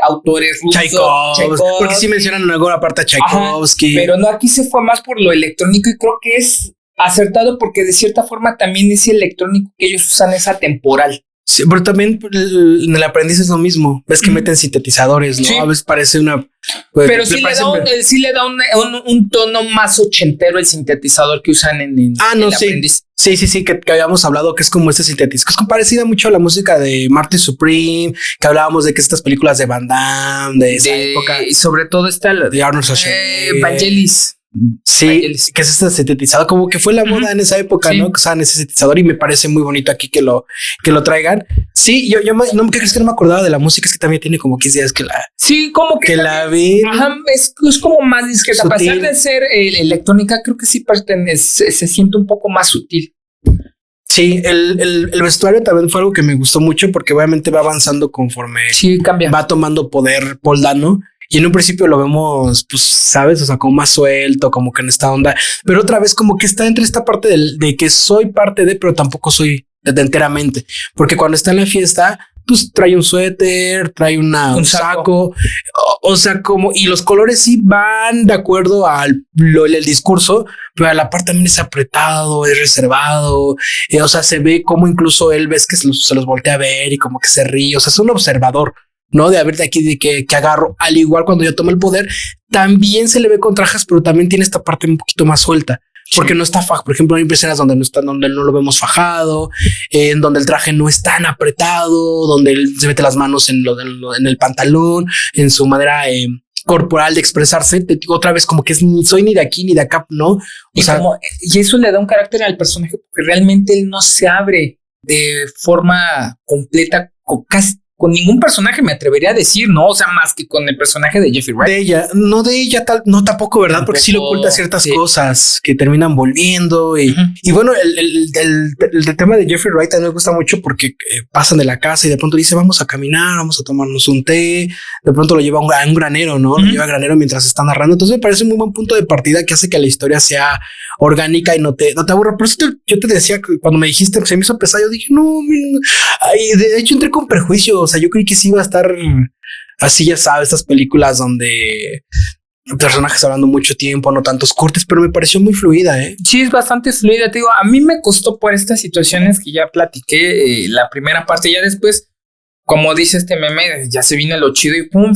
B: autores rusos.
A: Tchaikovsky. Porque sí mencionan en alguna parte a Tchaikovsky.
B: Pero no, aquí se fue más por lo electrónico y creo que es acertado porque de cierta forma también ese electrónico que ellos usan es atemporal.
A: Sí, pero también en el aprendiz es lo mismo. Ves que meten sintetizadores, ¿no? Sí. A veces parece una...
B: Pues, pero sí le da un tono más ochentero el sintetizador que usan en el aprendiz.
A: Sí, que habíamos hablado que es como este sintetizador. Es parecida mucho a la música de Marty Supreme, que hablábamos de que estas películas de Van Damme, de esa época.
B: Y sobre todo está la
A: de Arnold Schwarzenegger.
B: Vangelis.
A: Sí, que es este sintetizador, como que fue la moda en esa época, ¿no? Que usaban ese sintetizador y me parece muy bonito aquí que lo traigan. Sí, yo no me crees que no me acordaba de la música, es que también tiene como 15 días que la...
B: Sí, como que
A: la vi.
B: Ajá, es como más discreta. A pesar de ser electrónica, creo que sí se siente un poco más sutil.
A: Sí, el vestuario también fue algo que me gustó mucho porque obviamente va avanzando conforme
B: cambia.
A: Va tomando poder Paul Dano. Y en un principio lo vemos, pues, ¿sabes? O sea, como más suelto, como que en esta onda. Pero otra vez como que está entre esta parte de que soy parte de, pero tampoco soy de enteramente. Porque cuando está en la fiesta, pues trae un suéter, trae un saco. O sea, como... Y los colores sí van de acuerdo al discurso, pero a la parte también es apretado, es reservado. O sea, se ve como incluso él ves que se los voltea a ver y como que se ríe. O sea, es un observador. No de haber de aquí de que agarro, al igual cuando yo tomo el poder, también se le ve con trajes, pero también tiene esta parte un poquito más suelta, porque no está fajado. Por ejemplo, hay escenas donde no lo vemos fajado, en donde el traje no es tan apretado, donde él se mete las manos en el pantalón, en su manera corporal de expresarse. Te digo otra vez, como que es ni soy ni de aquí ni de acá, ¿no?
B: Y eso le da un carácter al personaje, porque realmente él no se abre de forma completa, con ningún personaje, me atrevería a decir, ¿no? O sea, más que con el personaje de Jeffrey Wright.
A: De ella, no tampoco, ¿verdad? Tampoco, porque sí le oculta ciertas cosas que terminan volviendo. Y bueno, el tema de Jeffrey Wright también me gusta mucho porque pasan de la casa y de pronto dice, vamos a caminar, vamos a tomarnos un té. De pronto lo lleva a un granero, ¿no? Lo lleva a granero mientras está narrando. Entonces me parece un muy buen punto de partida que hace que la historia sea orgánica y no te aburra. Por eso yo te decía que cuando me dijiste que se me hizo pesado, yo dije, no, de hecho entré con prejuicios. O sea, yo creí que sí iba a estar así, ya sabes, estas películas donde personajes hablando mucho tiempo, no tantos cortes, pero me pareció muy fluida, ¿eh?
B: Sí, es bastante fluida, te digo, a mí me costó por estas situaciones que ya platiqué, la primera parte, ya después, como dice este meme, ya se viene lo chido y pum,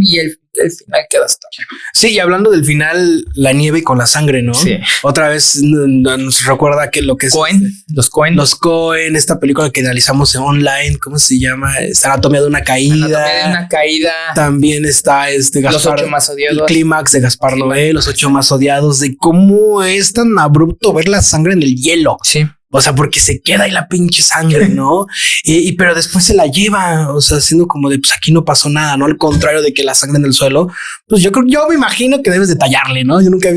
B: y el final queda hasta.
A: Sí, y hablando del final, la nieve con la sangre, ¿no?
B: Sí.
A: Otra vez nos recuerda que lo que es los Coen, esta película que analizamos en online, ¿cómo se llama? Es Anatomía de una caída. También está Gaspar,
B: Los 8 más odiados.
A: El clímax de Gaspar Noé, Los 8 más odiados, de cómo es tan abrupto ver la sangre en el hielo.
B: Sí.
A: O sea, porque se queda ahí la pinche sangre, ¿no? Pero después se la lleva, o sea, siendo como de, pues aquí no pasó nada, ¿no? Al contrario de que la sangre en el suelo, pues yo me imagino que debes detallarle, ¿no? Yo nunca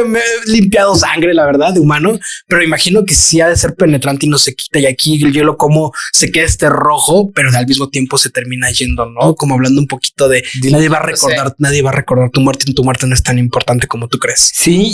A: me he limpiado sangre, la verdad, de humano, pero imagino que sí ha de ser penetrante y no se quita. Y aquí el hielo como se queda rojo, pero al mismo tiempo se termina yendo, ¿no? Como hablando un poquito de nadie va a recordar tu muerte no es tan importante como tú crees.
B: Sí,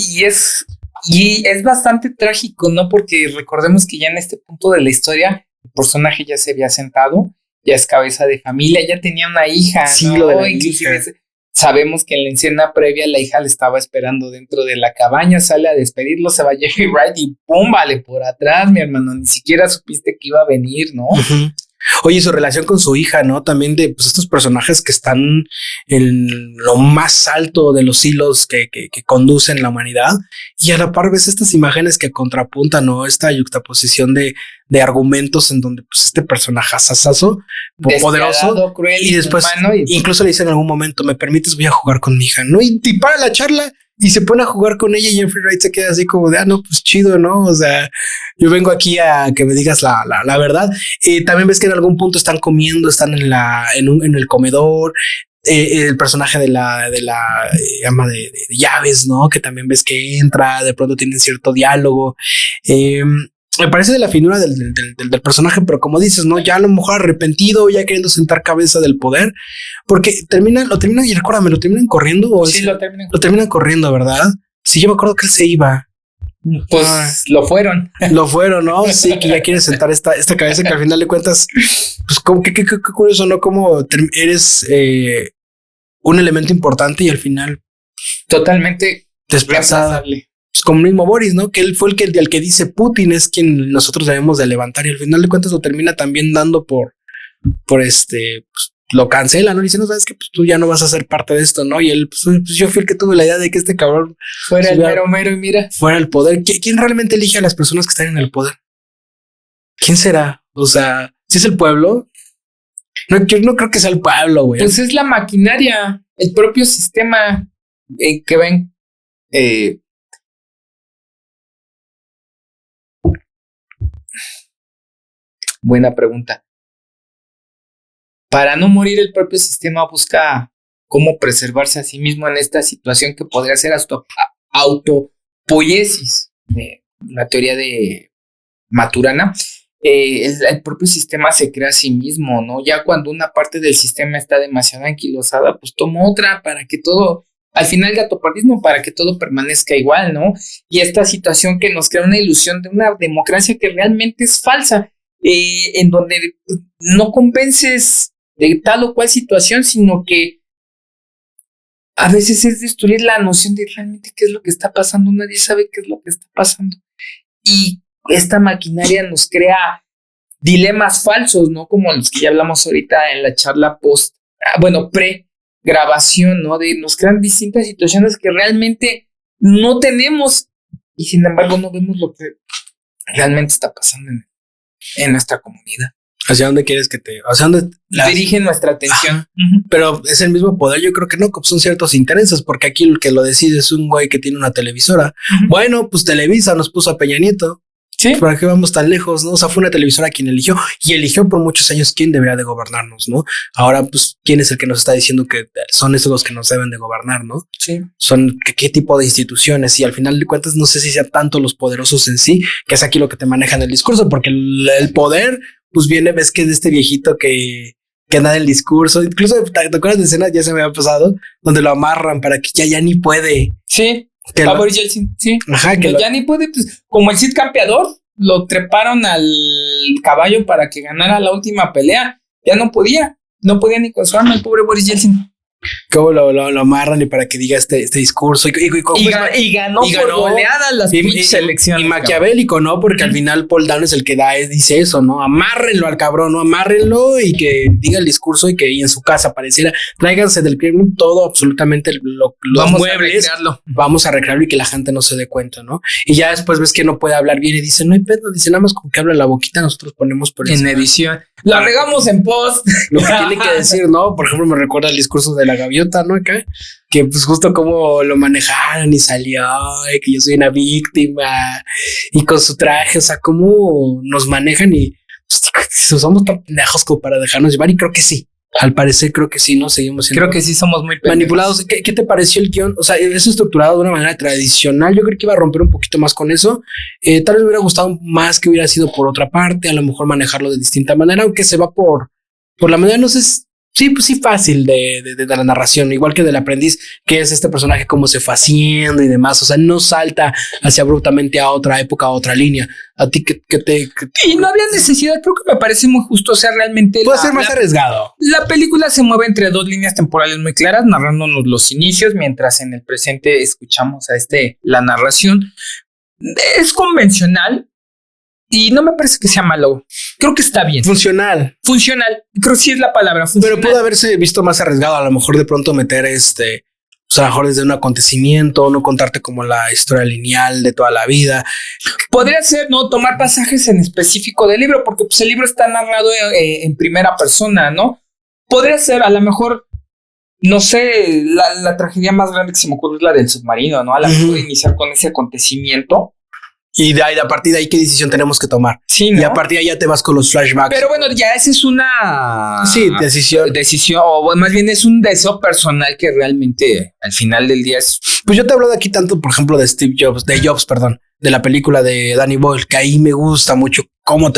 B: y es bastante trágico, ¿no? Porque recordemos que ya en este punto de la historia, el personaje ya se había sentado, ya es cabeza de familia, ya tenía una hija,
A: sí,
B: ¿no?
A: Lo de la
B: inclusive
A: hija.
B: Sabemos que en la escena previa la hija le estaba esperando dentro de la cabaña, sale a despedirlo, se va Jeffrey Wright y ¡pum! Vale, por atrás, mi hermano, ni siquiera supiste que iba a venir, ¿no?
A: Uh-huh. Oye, su relación con su hija, ¿no? También de pues, estos personajes que están en lo más alto de los hilos que conducen la humanidad. Y a la par ves estas imágenes que contrapuntan, ¿no? Esta yuxtaposición de argumentos en donde pues este personaje asasazo, poderoso,
B: cruel
A: y después incluso le dice en algún momento, ¿me permites? Voy a jugar con mi hija, ¿no? Y para la charla y se pone a jugar con ella y Jeffrey Wright se queda así como de, no, pues chido, ¿no? O sea, yo vengo aquí a que me digas la verdad. También ves que en algún punto están comiendo, están en el comedor. El personaje de la ama de llaves, ¿no? Que también ves que entra, de pronto tienen cierto diálogo. Me parece de la finura del personaje, pero como dices, ¿no? Ya a lo mejor arrepentido, ya queriendo sentar cabeza del poder, porque lo terminan, y recuérdame, ¿lo terminan corriendo? ¿O
B: sí,
A: lo terminan corriendo, ¿verdad? Sí, yo me acuerdo que él se iba.
B: Pues lo fueron,
A: ¿no? Sí, que ya quieren sentar esta cabeza que al final de cuentas, pues como qué curioso, ¿no? Como eres un elemento importante y al final
B: totalmente
A: desplazado. Pues como mismo Boris, ¿no? Que él fue el que dice Putin es quien nosotros debemos de levantar y al final de cuentas lo termina también dando por pues, lo cancela, ¿no? Dice, no, sabes que pues, tú ya no vas a ser parte de esto, ¿no? Y él, pues yo fui el que tuve la idea de que este cabrón
B: fuera el mero y mira.
A: Fuera el poder. ¿Quién realmente elige a las personas que están en el poder? ¿Quién será? O sea, si es el pueblo. No, yo no creo que sea el pueblo, güey.
B: Pues es la maquinaria, el propio sistema que ven. Buena pregunta. Para no morir, el propio sistema busca cómo preservarse a sí mismo en esta situación que podría ser autopoiesis, la teoría de Maturana. El propio sistema se crea a sí mismo, ¿no? Ya cuando una parte del sistema está demasiado anquilosada, pues toma otra para que todo, al final gatopardismo, para que todo permanezca igual, ¿no? Y esta situación que nos crea una ilusión de una democracia que realmente es falsa, en donde no convences de tal o cual situación, sino que a veces es destruir la noción de realmente qué es lo que está pasando. Nadie sabe qué es lo que está pasando. Y esta maquinaria nos crea dilemas falsos, ¿no? Como los que ya hablamos ahorita en la charla pre-grabación, ¿no? Nos crean distintas situaciones que realmente no tenemos y sin embargo no vemos lo que realmente está pasando en nuestra comunidad.
A: ¿Hacia dónde quieres hacia dónde
B: dirigen nuestra atención?
A: Pero es el mismo poder, yo creo que no, son ciertos intereses, porque aquí el que lo decide es un güey que tiene una televisora. Bueno, pues Televisa nos puso a Peña Nieto.
B: Sí.
A: ¿Para qué vamos tan lejos? ¿No? O sea, fue una televisora quien eligió y eligió por muchos años quién debería de gobernarnos, ¿no? Ahora, pues, ¿quién es el que nos está diciendo que son esos los que nos deben de gobernar, ¿no?
B: Sí.
A: Son qué tipo de instituciones y al final de cuentas no sé si sea tanto los poderosos en sí, que es aquí lo que te manejan el discurso, porque el poder, pues viene, ves que es de este viejito que anda en el discurso, incluso te acuerdas de escenas, ya se me había pasado, donde lo amarran para que ya ni puede.
B: Sí. Boris Yeltsin, sí.
A: Ajá, que
B: ya ni puede, pues, como el Cid campeador, lo treparon al caballo para que ganara la última pelea. Ya no podía ni con su arma el pobre Boris Yeltsin.
A: ¿Cómo lo amarran y para que diga este discurso?
B: Y ganó por goleadas las elecciones.
A: Y maquiavélico, ¿no? Porque al final Paul Dano es el que dice eso, ¿no? Amárrenlo al cabrón, ¿no? Amárrenlo y que diga el discurso y que en su casa pareciera, tráiganse del Kremlin todo, absolutamente los muebles. Vamos a recrearlo y que la gente no se dé cuenta, ¿no? Y ya después ves que no puede hablar bien y dice, no hay pedo, dice nada más como que habla la boquita, nosotros ponemos por
B: en edición. Lo regamos en post.
A: Lo que tiene que decir, ¿no? Por ejemplo, me recuerda el discurso de la gaviota, ¿no? Acá, que pues justo como lo manejaron y salió, y que yo soy una víctima, y con su traje, o sea, cómo nos manejan y pues, somos tan pendejos como para dejarnos llevar, y creo que sí. Al parecer, creo que sí, ¿no? Seguimos siendo.
B: Creo que sí somos muy
A: manipulados. ¿Qué te pareció el guión? O sea, es estructurado de una manera tradicional. Yo creo que iba a romper un poquito más con eso. Tal vez me hubiera gustado más que hubiera sido por otra parte, a lo mejor manejarlo de distinta manera, aunque se va por la manera, no sé. Sí, pues sí, fácil de la narración, igual que del aprendiz, que es este personaje, cómo se fue haciendo y demás. O sea, no salta hacia abruptamente a otra época, a otra línea. A ti
B: y no había necesidad, creo que me parece muy justo. O sea, realmente
A: puede ser más arriesgado.
B: La película se mueve entre dos líneas temporales muy claras, narrándonos los inicios, mientras en el presente escuchamos a la narración. Es convencional, Y no me parece que sea malo. Creo que está bien.
A: Funcional.
B: Creo que sí es la palabra. Funcional.
A: Pero pudo haberse visto más arriesgado. A lo mejor de pronto meter pues a lo mejor desde un acontecimiento, no contarte como la historia lineal de toda la vida.
B: Podría ser, ¿no? Tomar pasajes en específico del libro, porque pues el libro está narrado en primera persona, ¿no? Podría ser, a lo mejor, no sé, la tragedia más grande que se me ocurre es la del submarino, ¿no? A lo mejor iniciar con ese acontecimiento.
A: Y a partir de ahí, ¿qué decisión tenemos que tomar?
B: Sí, ¿no?
A: Y a partir de ahí ya te vas con los flashbacks.
B: Pero bueno, ya esa es una...
A: Sí, decisión.
B: O más bien es un deseo personal que realmente al final del día es...
A: Pues yo te hablo de aquí tanto, por ejemplo, de Jobs, de la película de Danny Boyle, que ahí me gusta mucho cómo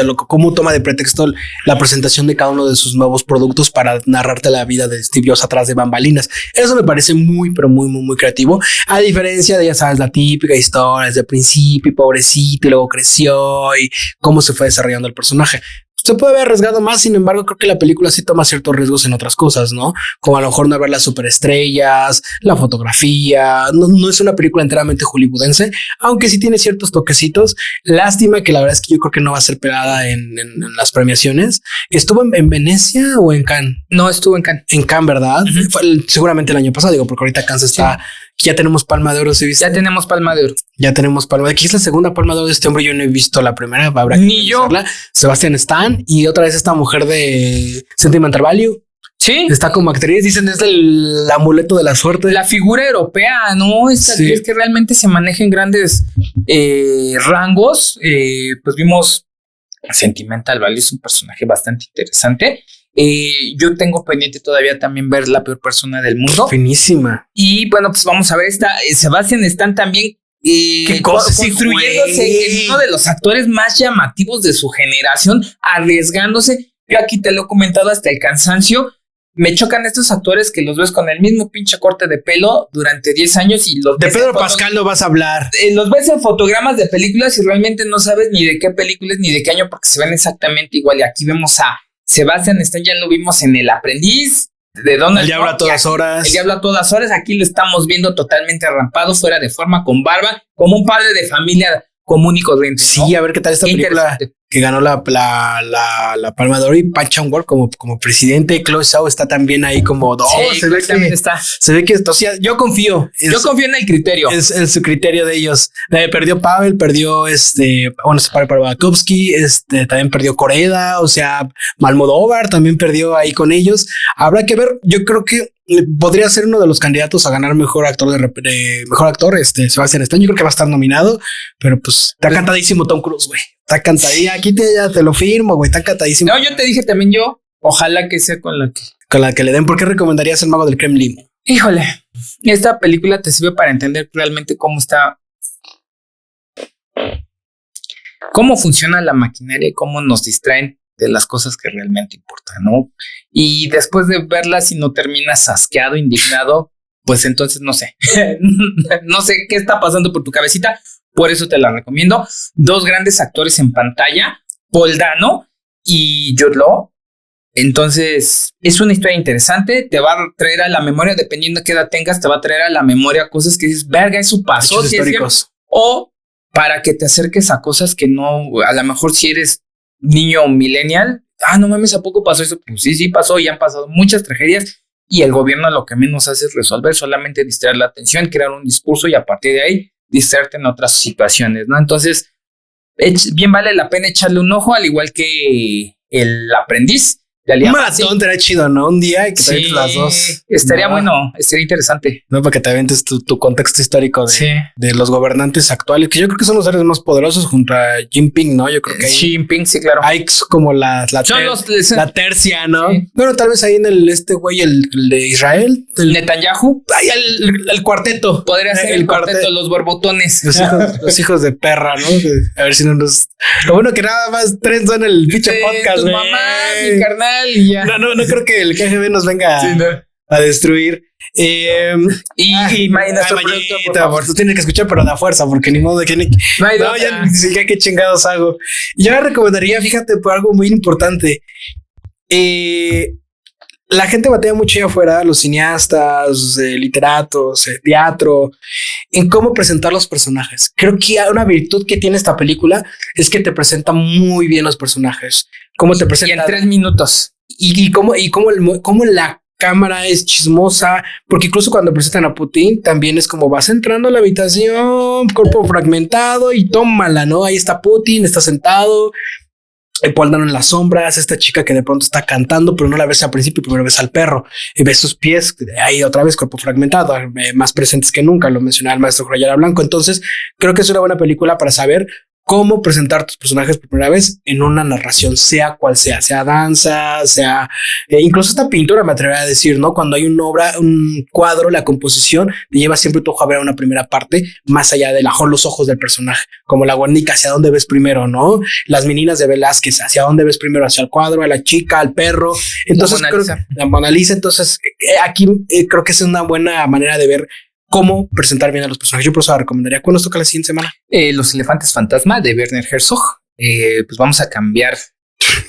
A: toma de pretexto la presentación de cada uno de sus nuevos productos para narrarte la vida de Steve Jobs atrás de bambalinas. Eso me parece muy, pero muy, muy, muy creativo. A diferencia de, ya sabes, la típica historia desde el principio y pobrecito y luego creció y cómo se fue desarrollando el personaje. Se puede haber arriesgado más, sin embargo, creo que la película sí toma ciertos riesgos en otras cosas, ¿no? Como a lo mejor no ver las superestrellas, la fotografía. No es una película enteramente hollywoodense, aunque sí tiene ciertos toquecitos. Lástima que la verdad es que yo creo que no va a ser pegada en las premiaciones. ¿Estuvo en Venecia o en Cannes?
B: No, estuvo en Cannes.
A: En Cannes, ¿verdad? Fue seguramente el año pasado, digo, porque ahorita Cannes está... Sí. Ya tenemos Palma de Oro, ¿sí viste?
B: Ya tenemos Palma de Oro.
A: Ya tenemos Palma de Oro. Aquí es la segunda Palma de Oro de este hombre. Yo no he visto la primera. Habrá
B: ni yo.
A: Sebastián Stan y otra vez esta mujer de Sentimental Value.
B: Sí.
A: Está como actriz. Dicen es el amuleto de la suerte.
B: La figura europea, ¿no? Esta actriz que realmente se maneja en grandes rangos. Pues vimos Sentimental Value. Es un personaje bastante interesante. Yo tengo pendiente todavía también ver La peor persona del mundo.
A: Finísima.
B: Y bueno, pues vamos a ver esta. Sebastián Stan también construyéndose en uno de los actores más llamativos de su generación, arriesgándose. Yo aquí te lo he comentado hasta el cansancio. Me chocan estos actores que los ves con el mismo pinche corte de pelo durante 10 años y los
A: de Pedro Pascal no vas a hablar.
B: Los ves en fotogramas de películas y realmente no sabes ni de qué películas ni de qué año porque se ven exactamente igual. Y aquí vemos a Sebastián Stan, ya lo vimos en El Aprendiz de Donald Trump.
A: El Diablo a todas horas.
B: El Diablo a todas horas. Aquí lo estamos viendo totalmente arrampado, fuera de forma, con barba, como un padre de familia común y corriente, ¿no?
A: Sí, a ver qué tal esta película que ganó la Palma de Oro y Park Chan-wook como presidente. Chloe Zhao está también ahí como
B: se ve que
A: o sea, yo confío
B: en el criterio,
A: en su criterio de ellos. Perdió Pavel, perdió se para Bakovsky, también perdió Coreda, o sea, Almodóvar también perdió ahí con ellos. Habrá que ver. Yo creo que podría ser uno de los candidatos a ganar mejor actor Sebastián Stan. Yo creo que va a estar nominado, pero pues está cantadísimo Tom Cruise, güey. Está cantadísimo. Aquí ya te lo firmo, güey. Está cantadísimo.
B: No, yo te dije también ojalá que sea con la que
A: le den. ¿Por qué recomendarías El Mago del Kremlin?
B: Híjole, esta película te sirve para entender realmente cómo funciona la maquinaria y cómo nos distraen de las cosas que realmente importan, ¿no? Y después de verla, si no terminas asqueado, indignado, pues entonces no sé. No sé qué está pasando por tu cabecita. Por eso te la recomiendo. 2 grandes actores en pantalla, Paul Dano y Jude Law. Entonces, es una historia interesante. Te va a traer a la memoria, dependiendo de qué edad tengas, te va a traer a la memoria cosas que dices, verga, eso pasó.
A: Hechos históricos.
B: O para que te acerques a cosas que no, a lo mejor si eres niño millennial, no mames, ¿a poco pasó eso? Pues sí pasó y han pasado muchas tragedias y el gobierno lo que menos hace es resolver, solamente distraer la atención, crear un discurso y a partir de ahí distraerte en otras situaciones, ¿no? Entonces, bien vale la pena echarle un ojo, al igual que El Aprendiz.
A: Un maratón estaría chido, ¿no? Un día y que te avientes las dos.
B: Estaría bueno, estaría interesante.
A: No, para que te avientes tu contexto histórico de los gobernantes actuales, que yo creo que son los seres más poderosos junto a Jinping, ¿no? Yo creo que
B: Xi Jinping, sí, claro.
A: Hay como la tercia, ¿no? Sí. Bueno, tal vez ahí en el de Israel.
B: Netanyahu.
A: Ahí el cuarteto.
B: Podría ser el cuarteto, los borbotones.
A: Los hijos de perra, ¿no? A ver si no nos... Lo bueno que nada más 3 son el bicho podcast,
B: tu mamá, mi carnal. Y ya.
A: No creo que el KGB nos venga a destruir.
B: Y nuestro producto, por favor.
A: Tú tienes que escuchar, pero da fuerza, porque ni modo de que ya ni siquiera qué chingados hago. Yo recomendaría, fíjate, por algo muy importante. la gente batalla mucho allá afuera, los cineastas, literatos, teatro, en cómo presentar los personajes. Creo que una virtud que tiene esta película es que te presenta muy bien los personajes. Cómo te presenta.
B: Y en 3 minutos.
A: Y cómo la cámara es chismosa, porque incluso cuando presentan a Putin también es como vas entrando a la habitación, cuerpo fragmentado y tómala, ¿no? Ahí está Putin, está sentado. Paul Dano en las sombras, esta chica que de pronto está cantando, pero no la ves al principio, primero ves al perro y ves sus pies, ahí otra vez cuerpo fragmentado, más presentes que nunca, lo mencionaba el maestro Joyara Blanco. Entonces creo que es una buena película para saber cómo presentar tus personajes por primera vez en una narración, sea cual sea danza, sea incluso esta pintura, me atrevería a decir, ¿no? Cuando hay una obra, un cuadro, la composición te lleva siempre tu ojo a ver una primera parte más allá de los ojos del personaje, como la Guernica, hacia dónde ves primero, ¿no? Las meninas de Velázquez, hacia dónde ves primero, hacia el cuadro, a la chica, al perro. Entonces la Mona Lisa. Entonces aquí creo que es una buena manera de ver cómo presentar bien a los personajes. Yo por eso la recomendaría. ¿Cuándo nos toca la siguiente semana?
B: Los elefantes fantasma de Werner Herzog. Pues vamos a cambiar,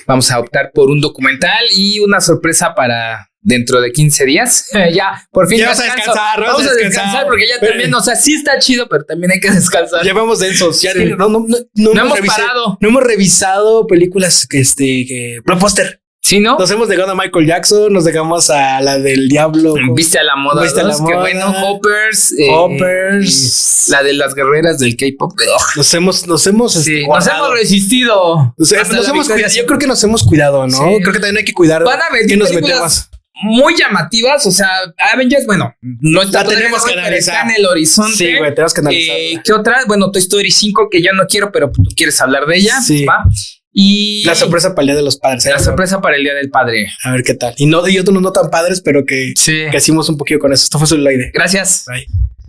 B: vamos a optar por un documental y una sorpresa para dentro de 15 días. Ya, por fin.
A: Ya vamos a descansar
B: porque ya también, o sea, sí está chido, pero también hay que descansar.
A: Llevamos densos. Ya
B: sí.
A: No hemos parado. No hemos revisado películas que Blockbuster.
B: Sí, ¿no?
A: Nos hemos dejado a Michael Jackson, nos dejamos a la del Diablo.
B: Viste a la moda.
A: Viste a la moda.
B: Qué bueno, Hoppers.
A: La
B: de las guerreras del K-pop.
A: Nos hemos
B: resistido.
A: Nos hemos cuidado. Yo creo que nos hemos cuidado, ¿no? Sí. Creo que también hay que cuidar.
B: Van a ver
A: que nos metemos
B: muy llamativas, o sea, Avengers, bueno, no está,
A: la tenemos que analizar.
B: Está en el horizonte.
A: Sí, güey, tenemos que analizar.
B: ¿Qué otras? Bueno, Toy Story 5, que yo no quiero, pero tú quieres hablar de ella.
A: Sí.
B: ¿Va? Y
A: la sorpresa para el Día de los Padres.
B: La sorpresa para el Día del Padre.
A: A ver qué tal. Y otros no tan padres, pero que hicimos un poquito con eso. Esto fue Solo el Aire.
B: Gracias.
A: Bye.